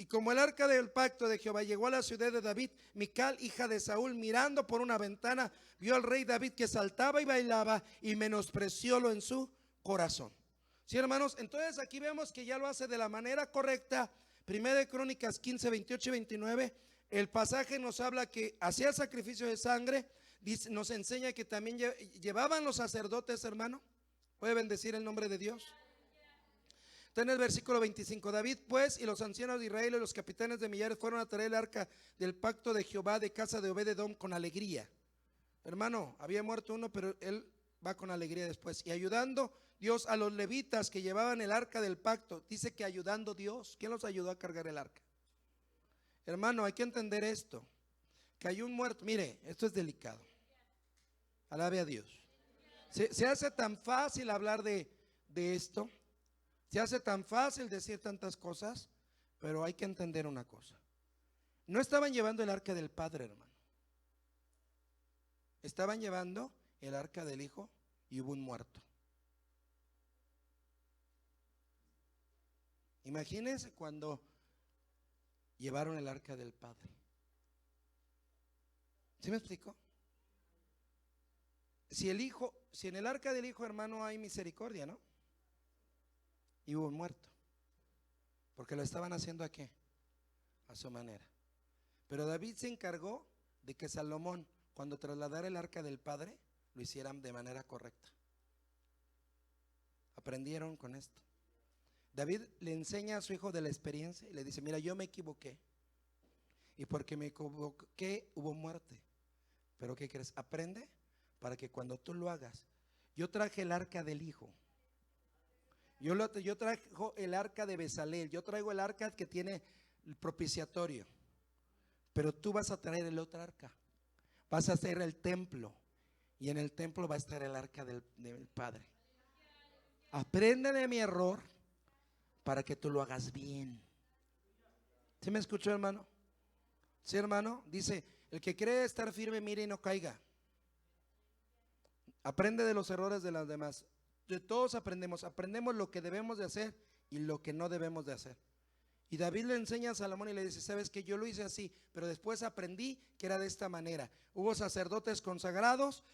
Y como el arca del pacto de Jehová llegó a la ciudad de David, Mical, hija de Saúl, mirando por una ventana, vio al rey David que saltaba y bailaba y menospreciólo en su corazón. Sí, hermanos, entonces aquí vemos que ya lo hace de la manera correcta. Primera de Crónicas 15, 28 y 29, el pasaje nos habla que hacía sacrificio de sangre, nos enseña que también llevaban los sacerdotes, hermano. ¿Puede bendecir el nombre de Dios? Está en el versículo 25, David pues y los ancianos de Israel y los capitanes de millares fueron a traer el arca del pacto de Jehová de casa de Obed-edom con alegría. Hermano, había muerto uno, pero él va con alegría después. Y ayudando Dios a los levitas que llevaban el arca del pacto. Dice que ayudando Dios. ¿Quién los ayudó a cargar el arca? Hermano, hay que entender esto, que hay un muerto. Mire, esto es delicado. Alabe a Dios. Se hace tan fácil hablar de esto. Se hace tan fácil decir tantas cosas, pero hay que entender una cosa. No estaban llevando el arca del Padre, hermano. Estaban llevando el arca del Hijo y hubo un muerto. Imagínense cuando llevaron el arca del Padre. ¿Sí me explico? Si en el arca del Hijo, hermano, hay misericordia, ¿no? Y hubo un muerto, porque lo estaban haciendo ¿a qué? A su manera. Pero David se encargó de que Salomón, cuando trasladara el arca del Padre, lo hicieran de manera correcta. Aprendieron con esto. David le enseña a su hijo de la experiencia y le dice, mira, yo me equivoqué, y porque me equivoqué hubo muerte, pero ¿qué crees? Aprende para que cuando tú lo hagas. Yo traje el arca del Hijo. Yo traigo el arca de Bezalel, yo traigo el arca que tiene el propiciatorio, pero tú vas a traer el otro arca, vas a hacer el templo, y en el templo va a estar el arca del Padre. Aprende de mi error para que tú lo hagas bien. ¿Sí me escuchó, hermano? Sí, hermano, dice, el que cree estar firme, mire y no caiga. Aprende de los errores de los demás. De todos aprendemos lo que debemos de hacer y lo que no debemos de hacer. Y David le enseña a Salomón y le dice, sabes que yo lo hice así, pero después aprendí que era de esta manera. Hubo sacerdotes consagrados,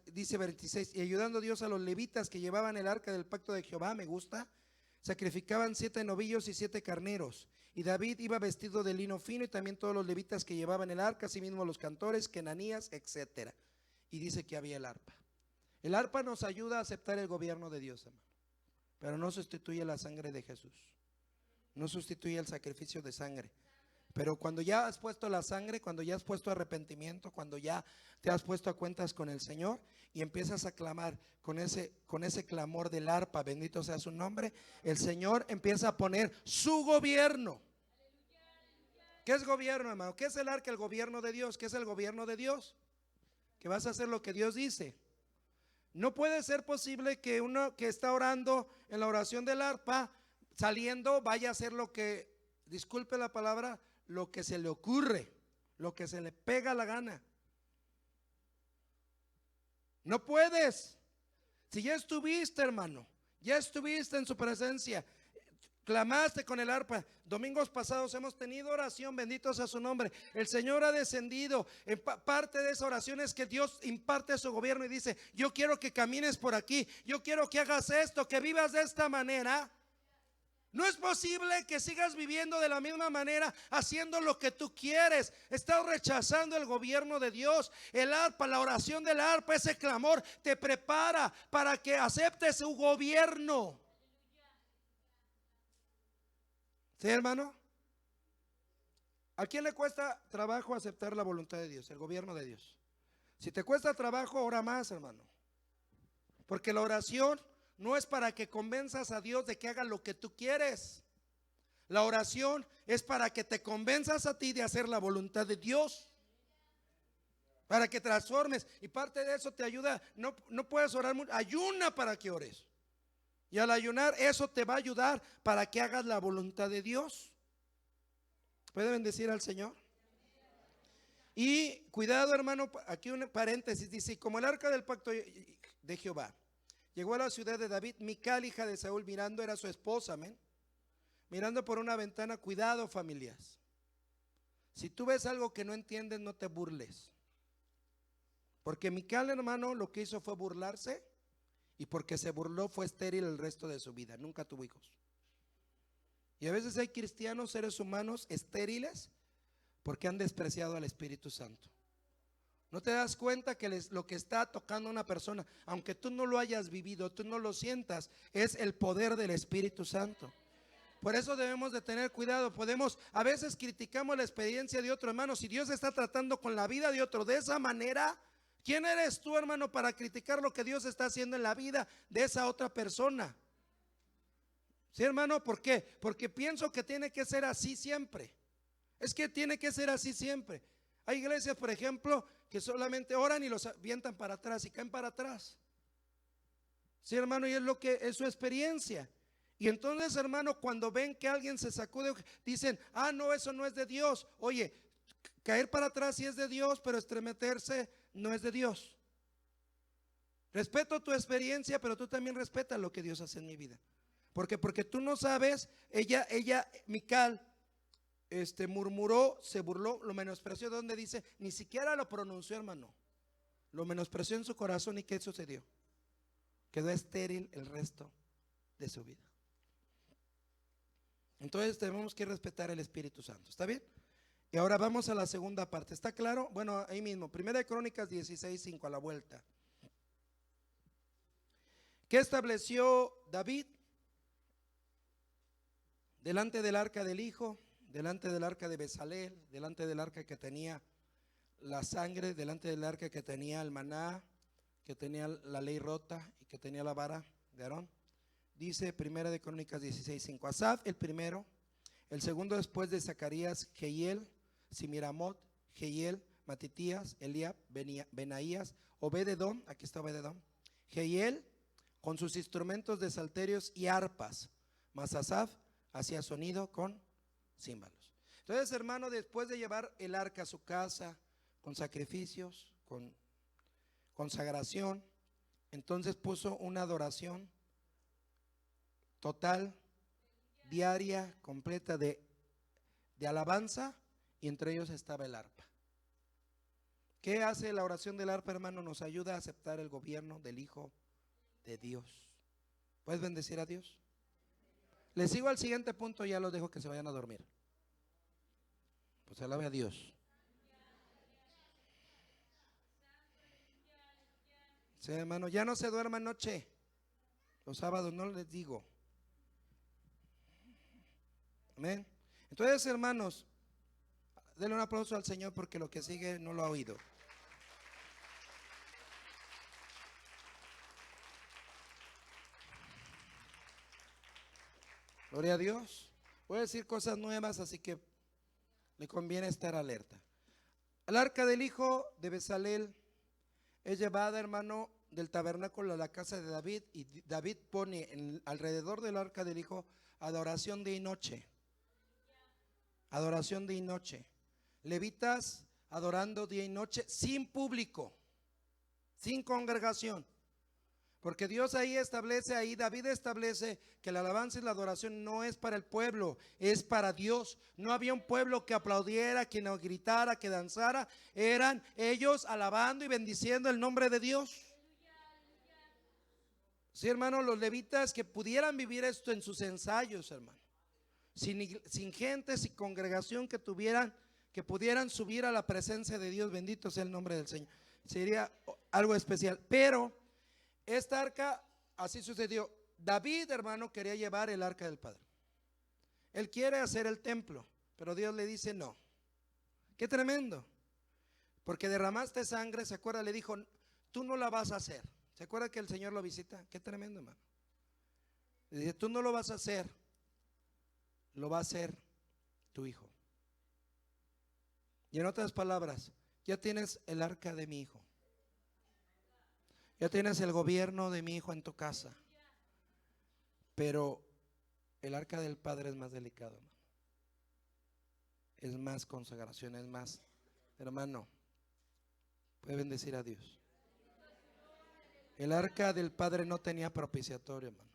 dice 26, y ayudando Dios a los levitas que llevaban el arca del pacto de Jehová, me gusta, sacrificaban 7 novillos y 7 carneros. Y David iba vestido de lino fino, y también todos los levitas que llevaban el arca, asimismo los cantores, Kenanías, etcétera. Y dice que había el arpa. El arpa nos ayuda a aceptar el gobierno de Dios, hermano, pero no sustituye la sangre de Jesús, no sustituye el sacrificio de sangre. Pero cuando ya has puesto la sangre, cuando ya has puesto arrepentimiento, cuando ya te has puesto a cuentas con el Señor y empiezas a clamar con ese clamor del arpa, bendito sea su nombre, el Señor empieza a poner su gobierno. ¿Qué es gobierno, hermano? ¿Qué es el arca? El gobierno de Dios. ¿Qué es el gobierno de Dios? Que vas a hacer lo que Dios dice. No puede ser posible que uno que está orando en la oración del arpa, saliendo, vaya a hacer lo que, disculpe la palabra, lo que se le ocurre, lo que se le pega la gana. No puedes. Si ya estuviste, hermano, ya estuviste en su presencia, clamaste con el arpa. Domingos pasados hemos tenido oración, bendito sea su nombre. El Señor ha descendido. En parte de esa oración es que Dios imparte su gobierno y dice, yo quiero que camines por aquí, yo quiero que hagas esto, que vivas de esta manera. No es posible que sigas viviendo de la misma manera, haciendo lo que tú quieres. Estás rechazando el gobierno de Dios. El arpa, la oración del arpa, ese clamor te prepara para que aceptes su gobierno. ¿Sí, hermano? ¿A quién le cuesta trabajo aceptar la voluntad de Dios, el gobierno de Dios? Si te cuesta trabajo, ora más, hermano. Porque la oración no es para que convenzas a Dios de que haga lo que tú quieres. La oración es para que te convenzas a ti de hacer la voluntad de Dios, para que transformes. Y parte de eso te ayuda. No puedes orar mucho, ayuna para que ores. Y al ayunar eso te va a ayudar para que hagas la voluntad de Dios. ¿Puede bendecir al Señor? Y cuidado, hermano, aquí un paréntesis, dice: como el arca del pacto de Jehová llegó a la ciudad de David, Mical, hija de Saúl, mirando, era su esposa, amén, mirando por una ventana. Cuidado, familias. Si tú ves algo que no entiendes, no te burles. Porque Mical, hermano, lo que hizo fue burlarse, y porque se burló fue estéril el resto de su vida, nunca tuvo hijos. Y a veces hay cristianos, seres humanos estériles, porque han despreciado al Espíritu Santo. ¿No te das cuenta que lo que está tocando a una persona, aunque tú no lo hayas vivido, tú no lo sientas, es el poder del Espíritu Santo? Por eso debemos de tener cuidado. A veces criticamos la experiencia de otro, hermano. Si Dios está tratando con la vida de otro de esa manera, ¿quién eres tú, hermano, para criticar lo que Dios está haciendo en la vida de esa otra persona? Sí, hermano, ¿por qué? Porque pienso que tiene que ser así siempre. Es que tiene que ser así siempre. Hay iglesias, por ejemplo, que solamente oran y los avientan para atrás y caen para atrás. Sí, hermano, y es lo que es su experiencia. Y entonces, hermano, cuando ven que alguien se sacude, dicen: ah, no, eso no es de Dios. Oye, caer para atrás sí es de Dios, pero estremecerse no es de Dios. Respeto tu experiencia, pero tú también respetas lo que Dios hace en mi vida. Porque tú no sabes. Mical, murmuró, se burló, lo menospreció. ¿Dónde dice? Ni siquiera lo pronunció, hermano. Lo menospreció en su corazón. ¿Y qué sucedió? Quedó estéril el resto de su vida. Entonces tenemos que respetar el Espíritu Santo. ¿Está bien? Y ahora vamos a la segunda parte. ¿Está claro? Bueno, ahí mismo, Primera de Crónicas 16:5, a la vuelta. ¿Qué estableció David? Delante del arca del hijo, delante del arca de Bezalel, delante del arca que tenía la sangre, delante del arca que tenía el maná, que tenía la ley rota y que tenía la vara de Aarón. Dice Primera de Crónicas 16:5. Asaf el primero, el segundo después de Zacarías, Jehiel, Simiramot, Jehiel, Matitías, Eliab, Benaías, Obed-edom, aquí está Obed-edom, Jehiel con sus instrumentos de salterios y arpas, mas Asaf hacía sonido con címbalos. Entonces, hermano, después de llevar el arca a su casa, con sacrificios, con consagración, entonces puso una adoración total, diaria, completa de alabanza, y entre ellos estaba el arpa. ¿Qué hace la oración del arpa, hermano? Nos ayuda a aceptar el gobierno del Hijo de Dios. ¿Puedes bendecir a Dios? Les sigo al siguiente punto, ya los dejo que se vayan a dormir. Pues alabe a Dios. Sí, hermano, ya no se duerma noche. Los sábados no les digo. Amén. Entonces, hermanos, denle un aplauso al Señor porque lo que sigue no lo ha oído. Gloria a Dios. Voy a decir cosas nuevas, así que le conviene estar alerta. El arca del hijo de Bezalel es llevada, hermano, del tabernáculo a la casa de David, y David pone alrededor del arca del hijo adoración día y noche. Adoración día y noche. Levitas adorando día y noche sin público, sin congregación. Porque Dios ahí David establece que la alabanza y la adoración no es para el pueblo, es para Dios. No había un pueblo que aplaudiera, que no gritara, que danzara. Eran ellos alabando y bendiciendo el nombre de Dios. Sí, hermano, los levitas que pudieran vivir esto en sus ensayos, hermano. Sin gente, sin congregación, que pudieran subir a la presencia de Dios. Bendito sea el nombre del Señor. Sería algo especial. Pero esta arca, así sucedió. David, hermano, quería llevar el arca del Padre. Él quiere hacer el templo, pero Dios le dice no. Qué tremendo. porque derramaste sangre, ¿se acuerda? Le dijo, tú no la vas a hacer. ¿Se acuerda que el Señor lo visita? Qué tremendo, hermano. Le dice, tú no lo vas a hacer, lo va a hacer tu hijo. Y en otras palabras, ya tienes el arca de mi hijo, ya tienes el gobierno de mi hijo en tu casa, pero el arca del Padre es más delicado, hermano. Es más consagración, es más, hermano, puede bendecir a Dios. El arca del Padre no tenía propiciatorio, hermano.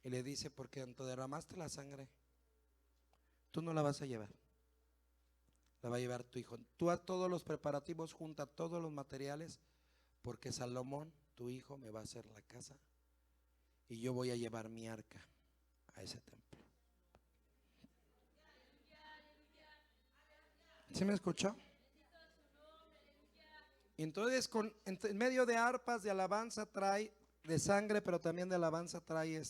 Y le dice, porque tanto derramaste la sangre, tú no la vas a llevar, la va a llevar tu hijo. Tú haz todos los preparativos, junta todos los materiales, porque Salomón, tu hijo, me va a hacer la casa y yo voy a llevar mi arca a ese templo. ¿Sí me escuchó? Y entonces en medio de arpas de alabanza trae de sangre, pero también de alabanza trae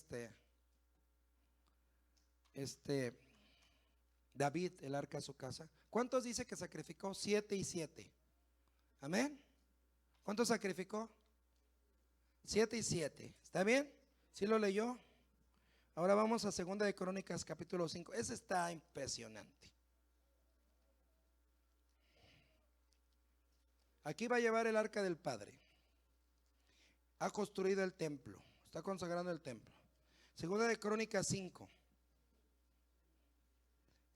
David el arca a su casa. ¿Cuántos dice que sacrificó? 7 y 7. Amén. ¿Cuántos sacrificó? 7 y 7. ¿Está bien? ¿Sí lo leyó? Ahora vamos a 2 de Crónicas capítulo 5. Ese está impresionante. Aquí va a llevar el arca del Padre. Ha construido el templo, está consagrando el templo. 2 de Crónicas 5.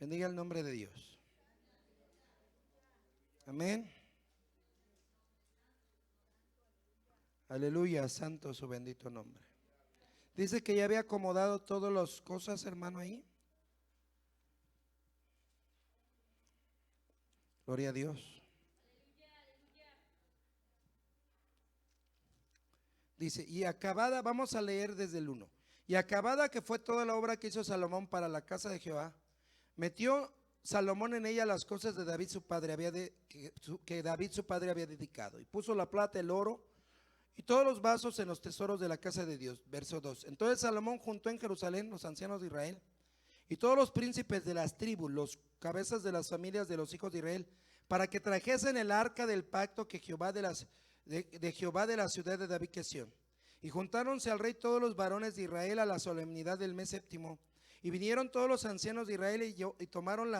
Bendiga el nombre de Dios. Amén. Aleluya, santo su bendito nombre. Dice que ya había acomodado todas las cosas, hermano, ahí. Gloria a Dios. Dice, y acabada, vamos a leer desde el 1. Y acabada que fue toda la obra que hizo Salomón para la casa de Jehová, metió Salomón en ella las cosas de David su padre, que David su padre había dedicado, y puso la plata, el oro y todos los vasos en los tesoros de la casa de Dios. Verso 2. Entonces Salomón juntó en Jerusalén los ancianos de Israel y todos los príncipes de las tribus, los cabezas de las familias de los hijos de Israel, para que trajesen el arca del pacto que Jehová de Jehová de la ciudad de David, que es Sión. Y juntáronse al rey todos los varones de Israel a la solemnidad del mes séptimo. Y vinieron todos los ancianos de Israel y tomaron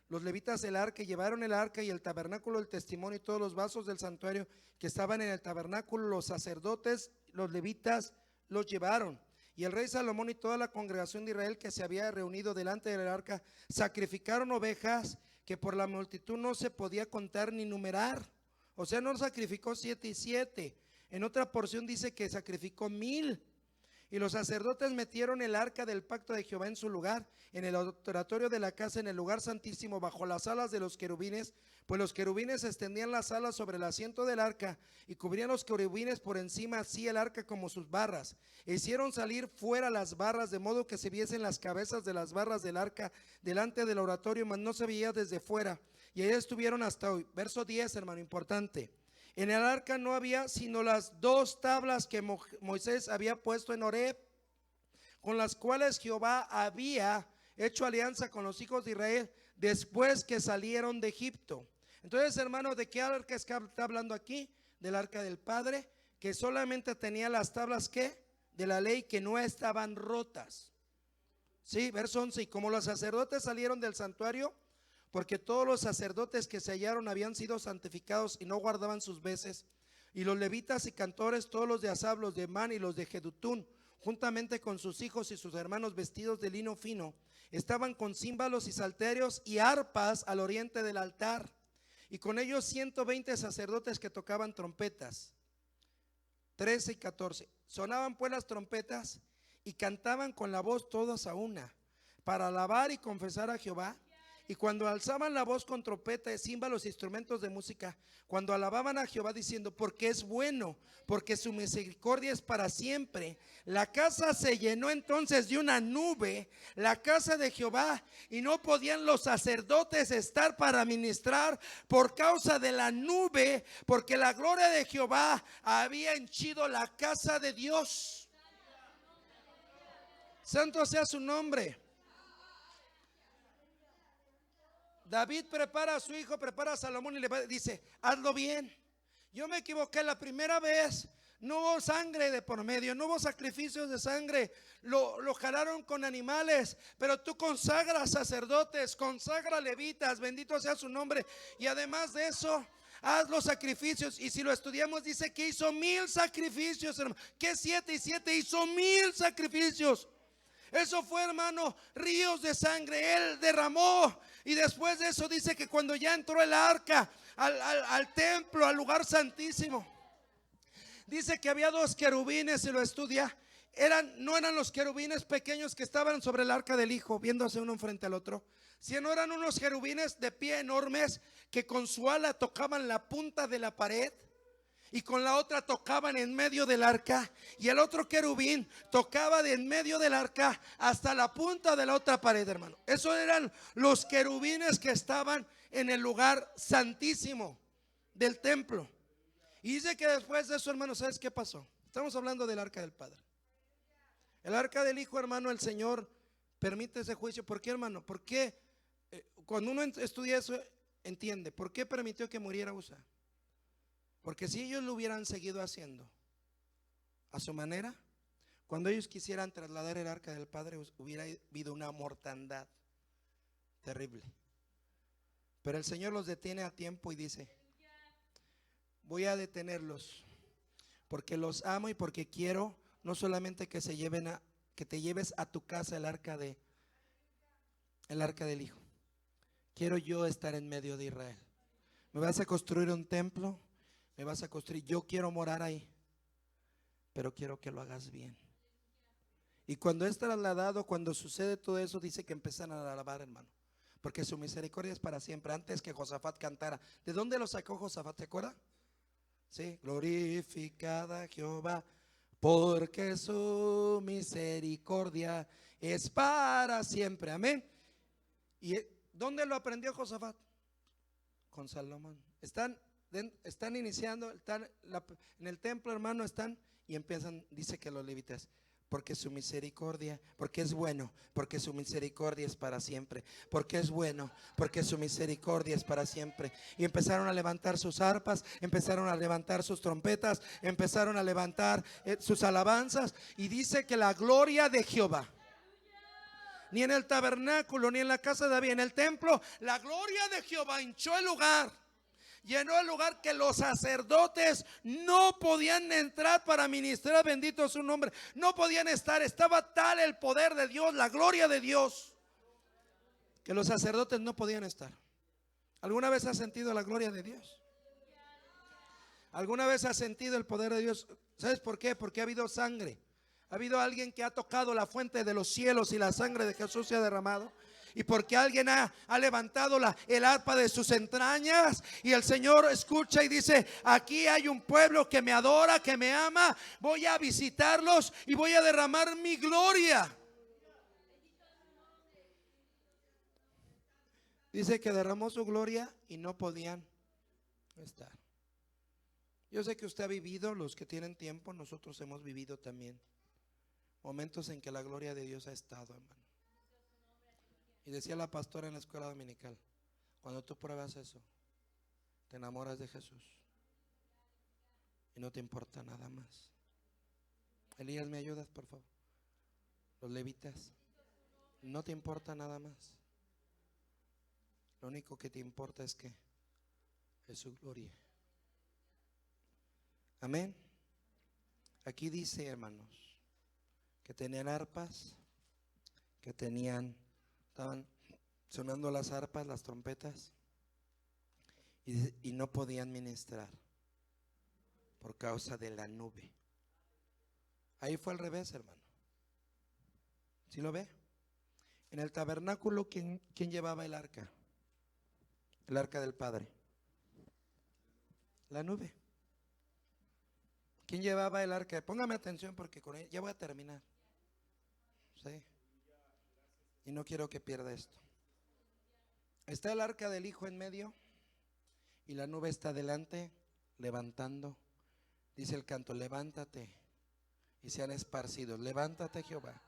los levitas el arca, y llevaron el arca y el tabernáculo del testimonio y todos los vasos del santuario que estaban en el tabernáculo. Los sacerdotes, los levitas, los llevaron. Y el rey Salomón y toda la congregación de Israel que se había reunido delante del arca sacrificaron ovejas que por la multitud no se podía contar ni numerar. O sea, no sacrificó 7 y 7. En otra porción dice que sacrificó 1000. Y los sacerdotes metieron el arca del pacto de Jehová en su lugar, en el oratorio de la casa, en el lugar santísimo, bajo las alas de los querubines, pues los querubines extendían las alas sobre el asiento del arca y cubrían los querubines por encima así el arca como sus barras. E hicieron salir fuera las barras, de modo que se viesen las cabezas de las barras del arca delante del oratorio, mas no se veía desde fuera. Y ahí estuvieron hasta hoy. Verso 10, hermano, importante. En el arca no había sino las 2 tablas que Moisés había puesto en Horeb, con las cuales Jehová había hecho alianza con los hijos de Israel después que salieron de Egipto. Entonces, hermano, ¿de qué arca está hablando aquí? Del arca del Padre, que solamente tenía las tablas ¿qué? De la ley, que no estaban rotas. Sí, verso 11. Y como los sacerdotes salieron del santuario, porque todos los sacerdotes que se hallaron habían sido santificados y no guardaban sus veces, y los levitas y cantores, todos los de Asaf, los de Emán y los de Jedutún, juntamente con sus hijos y sus hermanos vestidos de lino fino, estaban con címbalos y salterios y arpas al oriente del altar, y con ellos 120 sacerdotes que tocaban trompetas. 13 y 14. Sonaban pues las trompetas y cantaban con la voz todos a una, para alabar y confesar a Jehová. Y cuando alzaban la voz con trompeta, címbalos, instrumentos de música, cuando alababan a Jehová diciendo, porque es bueno, porque su misericordia es para siempre, la casa se llenó entonces de una nube, la casa de Jehová, y no podían los sacerdotes estar para ministrar por causa de la nube, porque la gloria de Jehová había henchido la casa de Dios. Santo sea su nombre. David prepara a su hijo, prepara a Salomón y dice, hazlo bien. Yo me equivoqué la primera vez. No hubo sangre de por medio, no hubo sacrificios de sangre. Lo jalaron con animales. Pero tú consagras sacerdotes, consagra levitas, bendito sea su nombre. Y además de eso, haz los sacrificios. Y si lo estudiamos, dice que hizo 1000 sacrificios, hermano. Que 7 y 7 hizo 1000 sacrificios. Eso fue, hermano, ríos de sangre. Él derramó. Y después de eso dice que cuando ya entró el arca al templo, al lugar santísimo, dice que había 2 querubines. Si lo estudia, no eran los querubines pequeños que estaban sobre el arca del hijo, viéndose uno frente al otro, sino eran unos querubines de pie enormes que con su ala tocaban la punta de la pared y con la otra tocaban en medio del arca, y el otro querubín tocaba de en medio del arca hasta la punta de la otra pared, hermano. Esos eran los querubines que estaban en el lugar santísimo del templo. Y dice que después de eso, hermano, ¿sabes qué pasó? Estamos hablando del arca del Padre. El arca del Hijo, hermano, el Señor permite ese juicio. ¿Por qué, hermano? Porque cuando uno estudia eso, entiende por qué permitió que muriera Usa. Porque si ellos lo hubieran seguido haciendo a su manera, cuando ellos quisieran trasladar el arca del Padre, hubiera habido una mortandad terrible. Pero el Señor los detiene a tiempo y dice, voy a detenerlos porque los amo y porque quiero no solamente que que te lleves a tu casa el arca del Hijo. Quiero yo estar en medio de Israel. Me vas a construir un templo, me vas a construir, yo quiero morar ahí, pero quiero que lo hagas bien. Y cuando es trasladado, cuando sucede todo eso, dice que empiezan a alabar, hermano, porque su misericordia es para siempre. Antes que Josafat cantara, ¿de dónde lo sacó Josafat? ¿Se acuerda? Sí, glorificada Jehová, porque su misericordia es para siempre. Amén. ¿Y dónde lo aprendió Josafat? Con Salomón. Están iniciando, están en el templo, hermano, y empiezan, dice que los levitas, porque su misericordia, porque es bueno, porque su misericordia es para siempre, porque es bueno, porque su misericordia es para siempre. Y empezaron a levantar sus arpas, empezaron a levantar sus trompetas, empezaron a levantar sus alabanzas. Y dice que la gloria de Jehová, ni en el tabernáculo, ni en la casa de David, en el templo, la gloria de Jehová hinchó el lugar. Llenó el lugar que los sacerdotes no podían entrar para ministrar, bendito su nombre. No podían estar, estaba tal el poder de Dios, la gloria de Dios, que los sacerdotes no podían estar. ¿Alguna vez has sentido la gloria de Dios? ¿Alguna vez has sentido el poder de Dios? ¿Sabes por qué? Porque ha habido sangre. Ha habido alguien que ha tocado la fuente de los cielos y la sangre de Jesús se ha derramado. Y porque alguien ha levantado el arpa de sus entrañas, y el Señor escucha y dice, aquí hay un pueblo que me adora, que me ama, voy a visitarlos y voy a derramar mi gloria. Dice que derramó su gloria y no podían estar. Yo sé que usted ha vivido, los que tienen tiempo, nosotros hemos vivido también momentos en que la gloria de Dios ha estado, hermano. Y decía la pastora en la escuela dominical, cuando tú pruebas eso, te enamoras de Jesús y no te importa nada más. Elías, ¿me ayudas, por favor? Los levitas, no te importa nada más. Lo único que te importa es que es su gloria. Amén. Aquí dice, hermanos, que tenían arpas, que estaban sonando las arpas, las trompetas, y no podían ministrar por causa de la nube. Ahí fue al revés, hermano. ¿Sí lo ve? En el tabernáculo, ¿quién llevaba el arca? El arca del Padre. La nube. ¿Quién llevaba el arca? Póngame atención porque con ella ya voy a terminar. ¿Sí? Y no quiero que pierda esto. Está el arca del Hijo en medio y la nube está delante, levantando. Dice el canto, levántate y sean esparcidos. Levántate, Jehová.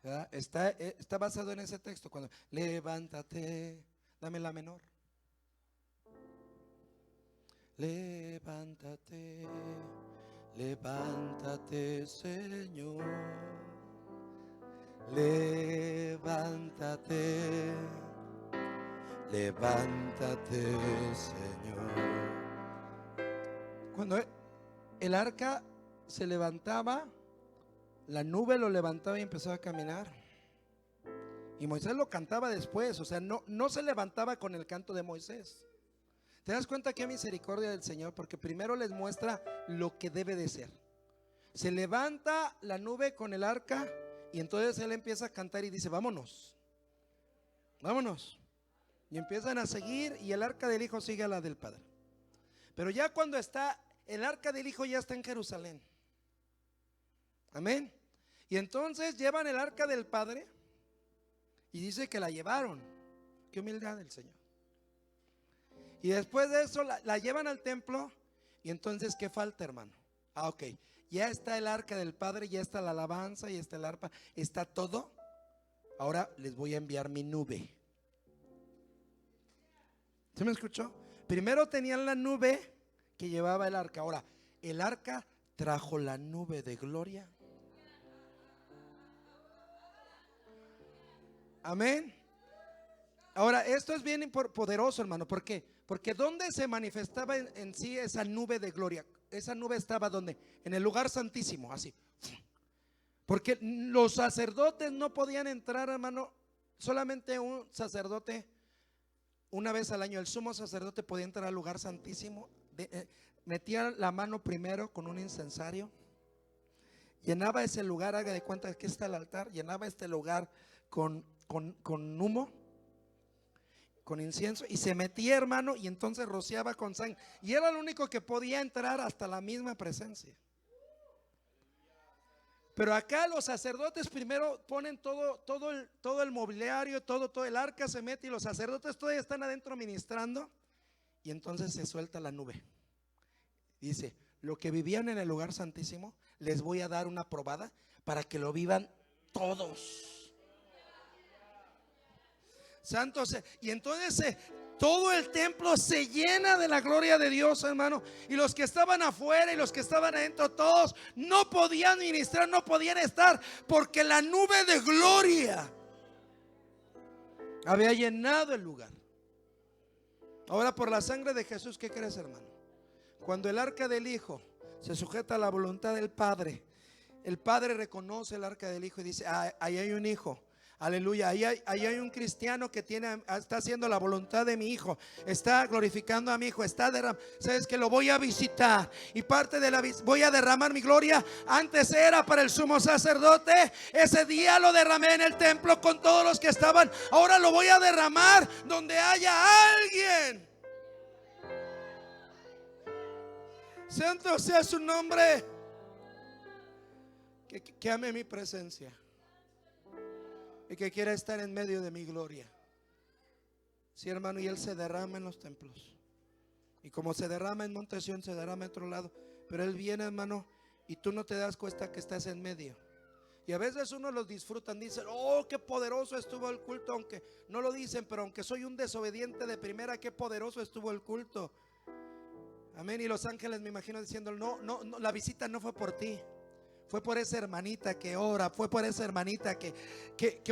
¿Verdad? Está basado en ese texto. Cuando levántate Dame la menor. Levántate, levántate, Señor. Levántate, levántate, Señor. Cuando el arca se levantaba, la nube lo levantaba y empezaba a caminar. Y Moisés lo cantaba después, o sea, no se levantaba con el canto de Moisés. ¿Te das cuenta qué misericordia del Señor? Porque primero les muestra lo que debe de ser. Se levanta la nube con el arca y entonces él empieza a cantar y dice: vámonos, vámonos. Y empiezan a seguir y el arca del Hijo sigue a la del Padre. Pero ya cuando está, el arca del Hijo ya está en Jerusalén. Amén. Y entonces llevan el arca del Padre y dice que la llevaron. Qué humildad del Señor. Y después de eso la llevan al templo. Y entonces, ¿qué falta, hermano? Ok, ya está el arca del Padre, ya está la alabanza, ya está el arpa, está todo. Ahora les voy a enviar mi nube. ¿Se me escuchó? Primero tenían la nube que llevaba el arca. Ahora el arca trajo la nube de gloria. Amén. Ahora esto es bien poderoso, hermano. ¿Por qué? Porque ¿dónde se manifestaba en sí esa nube de gloria? Esa nube estaba ¿dónde? En el lugar santísimo, así. Porque los sacerdotes no podían entrar, hermano. Solamente un sacerdote, una vez al año, el sumo sacerdote podía entrar al lugar santísimo. Metía la mano primero con un incensario, llenaba ese lugar, haga de cuenta que está el altar, llenaba este lugar con humo, con incienso, y se metía, hermano, y entonces rociaba con sangre, y era el único que podía entrar hasta la misma presencia. Pero acá los sacerdotes primero ponen todo el mobiliario, todo el arca se mete, y los sacerdotes todavía están adentro ministrando, y entonces se suelta la nube. Dice: lo que vivían en el lugar santísimo, les voy a dar una probada para que lo vivan todos. Santos. Y entonces todo el templo se llena de la gloria de Dios, hermano. Y los que estaban afuera y los que estaban adentro, todos no podían ministrar, no podían estar, porque la nube de gloria había llenado el lugar. Ahora, por la sangre de Jesús, ¿qué crees, hermano? Cuando el arca del Hijo se sujeta a la voluntad del Padre, el Padre reconoce el arca del Hijo y dice: ahí hay un hijo. Aleluya, ahí hay un cristiano que está haciendo la voluntad de mi Hijo, está glorificando a mi Hijo, está derramando. Sabes que lo voy a visitar, y parte de voy a derramar mi gloria. Antes era para el sumo sacerdote, ese día lo derramé en el templo con todos los que estaban. Ahora lo voy a derramar donde haya alguien. Santo sea su nombre. Que ame mi presencia y que quiera estar en medio de mi gloria. Sí, hermano, y Él se derrama en los templos. Y como se derrama en Monte Sión, se derrama en otro lado. Pero Él viene, hermano, y tú no te das cuenta que estás en medio. Y a veces uno los disfrutan, dicen: oh, qué poderoso estuvo el culto. Aunque no lo dicen, pero aunque soy un desobediente de primera, qué poderoso estuvo el culto. Amén. Y los ángeles, me imagino, diciendo: no, la visita no fue por ti. Fue por esa hermanita que ora, fue por esa hermanita que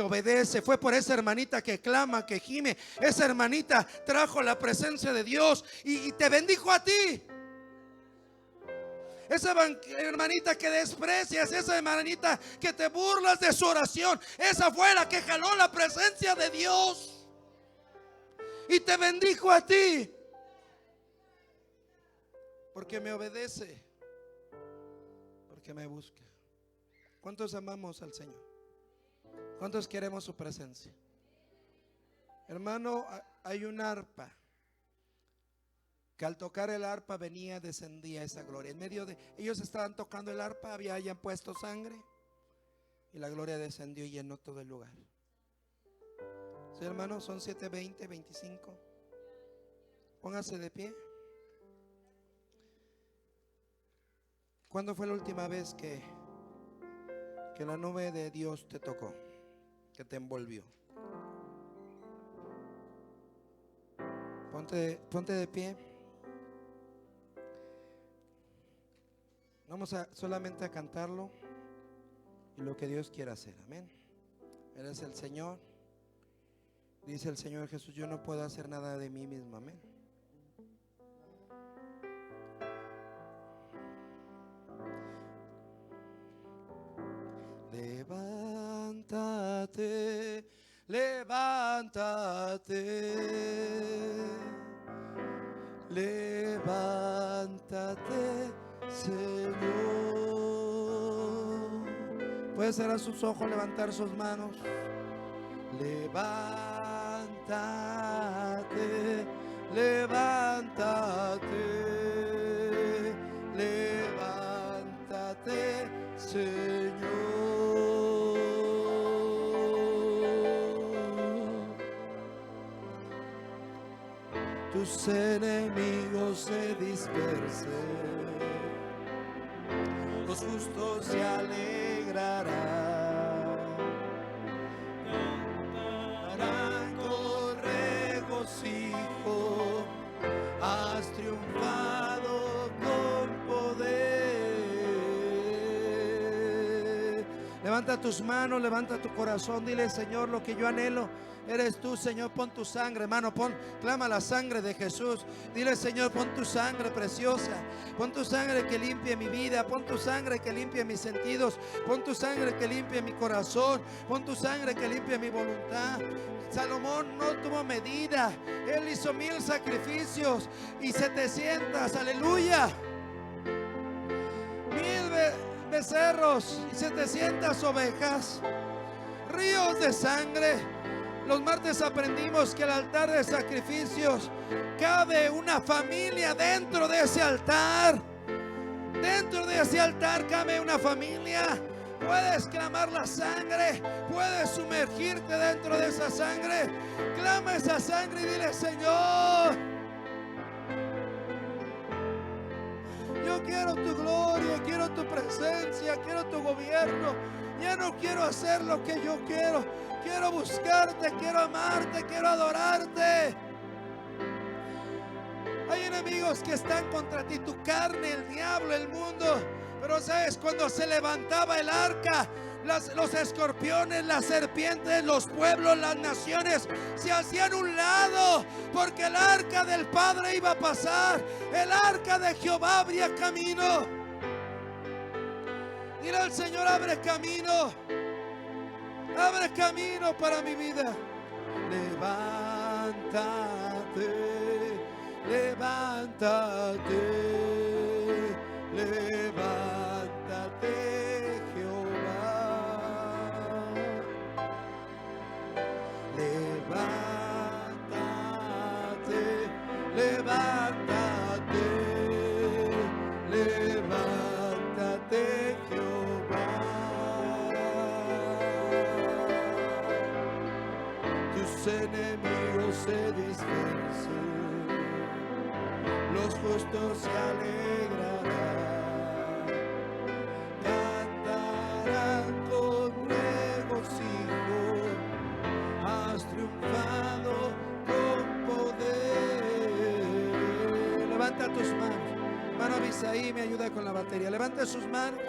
obedece, fue por esa hermanita que clama, que gime. Esa hermanita trajo la presencia de Dios y te bendijo a ti. Esa hermanita que desprecias, esa hermanita que te burlas de su oración, esa fue la que jaló la presencia de Dios y te bendijo a ti, porque me obedece, porque me busca. ¿Cuántos amamos al Señor? ¿Cuántos queremos su presencia? Hermano, hay un arpa que al tocar el arpa descendía esa gloria. En medio de ellos estaban tocando el arpa, hayan puesto sangre, y la gloria descendió y llenó todo el lugar. Sí, hermano, son 7:20, 25. Póngase de pie. ¿Cuándo fue la última vez que la nube de Dios te tocó, que te envolvió? Ponte de pie. Vamos a solamente a cantarlo y lo que Dios quiera hacer. Amén. Él es el Señor. Dice el Señor Jesús: yo no puedo hacer nada de mí mismo. Amén. Levántate, levántate, levántate, Señor. Puede cerrar sus ojos, levantar sus manos. Levántate, levántate, levántate, Señor. Tus enemigos se dispersen, los justos se alegrarán, cantarán con regocijo, has triunfado con poder. Levanta tus manos, levanta tu corazón, dile: Señor, lo que yo anhelo eres tú, Señor. Pon tu sangre, hermano, clama la sangre de Jesús. Dile: Señor, pon tu sangre preciosa, pon tu sangre que limpie mi vida, pon tu sangre que limpie mis sentidos, pon tu sangre que limpie mi corazón, pon tu sangre que limpie mi voluntad. Salomón no tuvo medida, él hizo 1000 sacrificios y 700, aleluya, 1000 becerros y 700 ovejas, ríos de sangre. Los martes aprendimos que el altar de sacrificios cabe una familia dentro de ese altar. Dentro de ese altar cabe una familia. Puedes clamar la sangre, puedes sumergirte dentro de esa sangre. Clama esa sangre y dile: Señor, yo quiero tu gloria, quiero tu presencia, quiero tu gobierno. Ya no quiero hacer lo que yo quiero. Quiero buscarte, quiero amarte, quiero adorarte. Hay enemigos que están contra ti, tu carne, el diablo, el mundo. Pero sabes, cuando se levantaba el arca, los escorpiones, las serpientes, los pueblos, las naciones se hacían un lado, porque el arca del Padre iba a pasar. El arca de Jehová abría camino. Dile al Señor: abre camino. Abre camino para mi vida. Levántate, levántate, levántate, Jehová. Levántate, levántate, levántate, Jehová. Tus enemigos se dispersen, los justos se alegrarán, cantarán con regocijo, has triunfado con poder. Levanta tus manos. Hermano Abisaí, me ayuda con la batería. Levanta sus manos.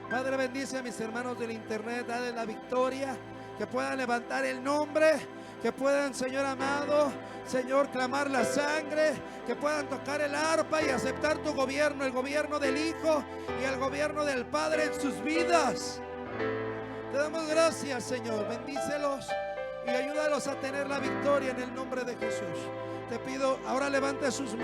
Padre, bendice a mis hermanos del internet, dale la victoria, que puedan levantar el nombre, que puedan, Señor amado, Señor, clamar la sangre, que puedan tocar el arpa y aceptar tu gobierno, el gobierno del Hijo y el gobierno del Padre en sus vidas. Te damos gracias, Señor. Bendícelos y ayúdalos a tener la victoria en el nombre de Jesús. Te pido, ahora levante sus manos.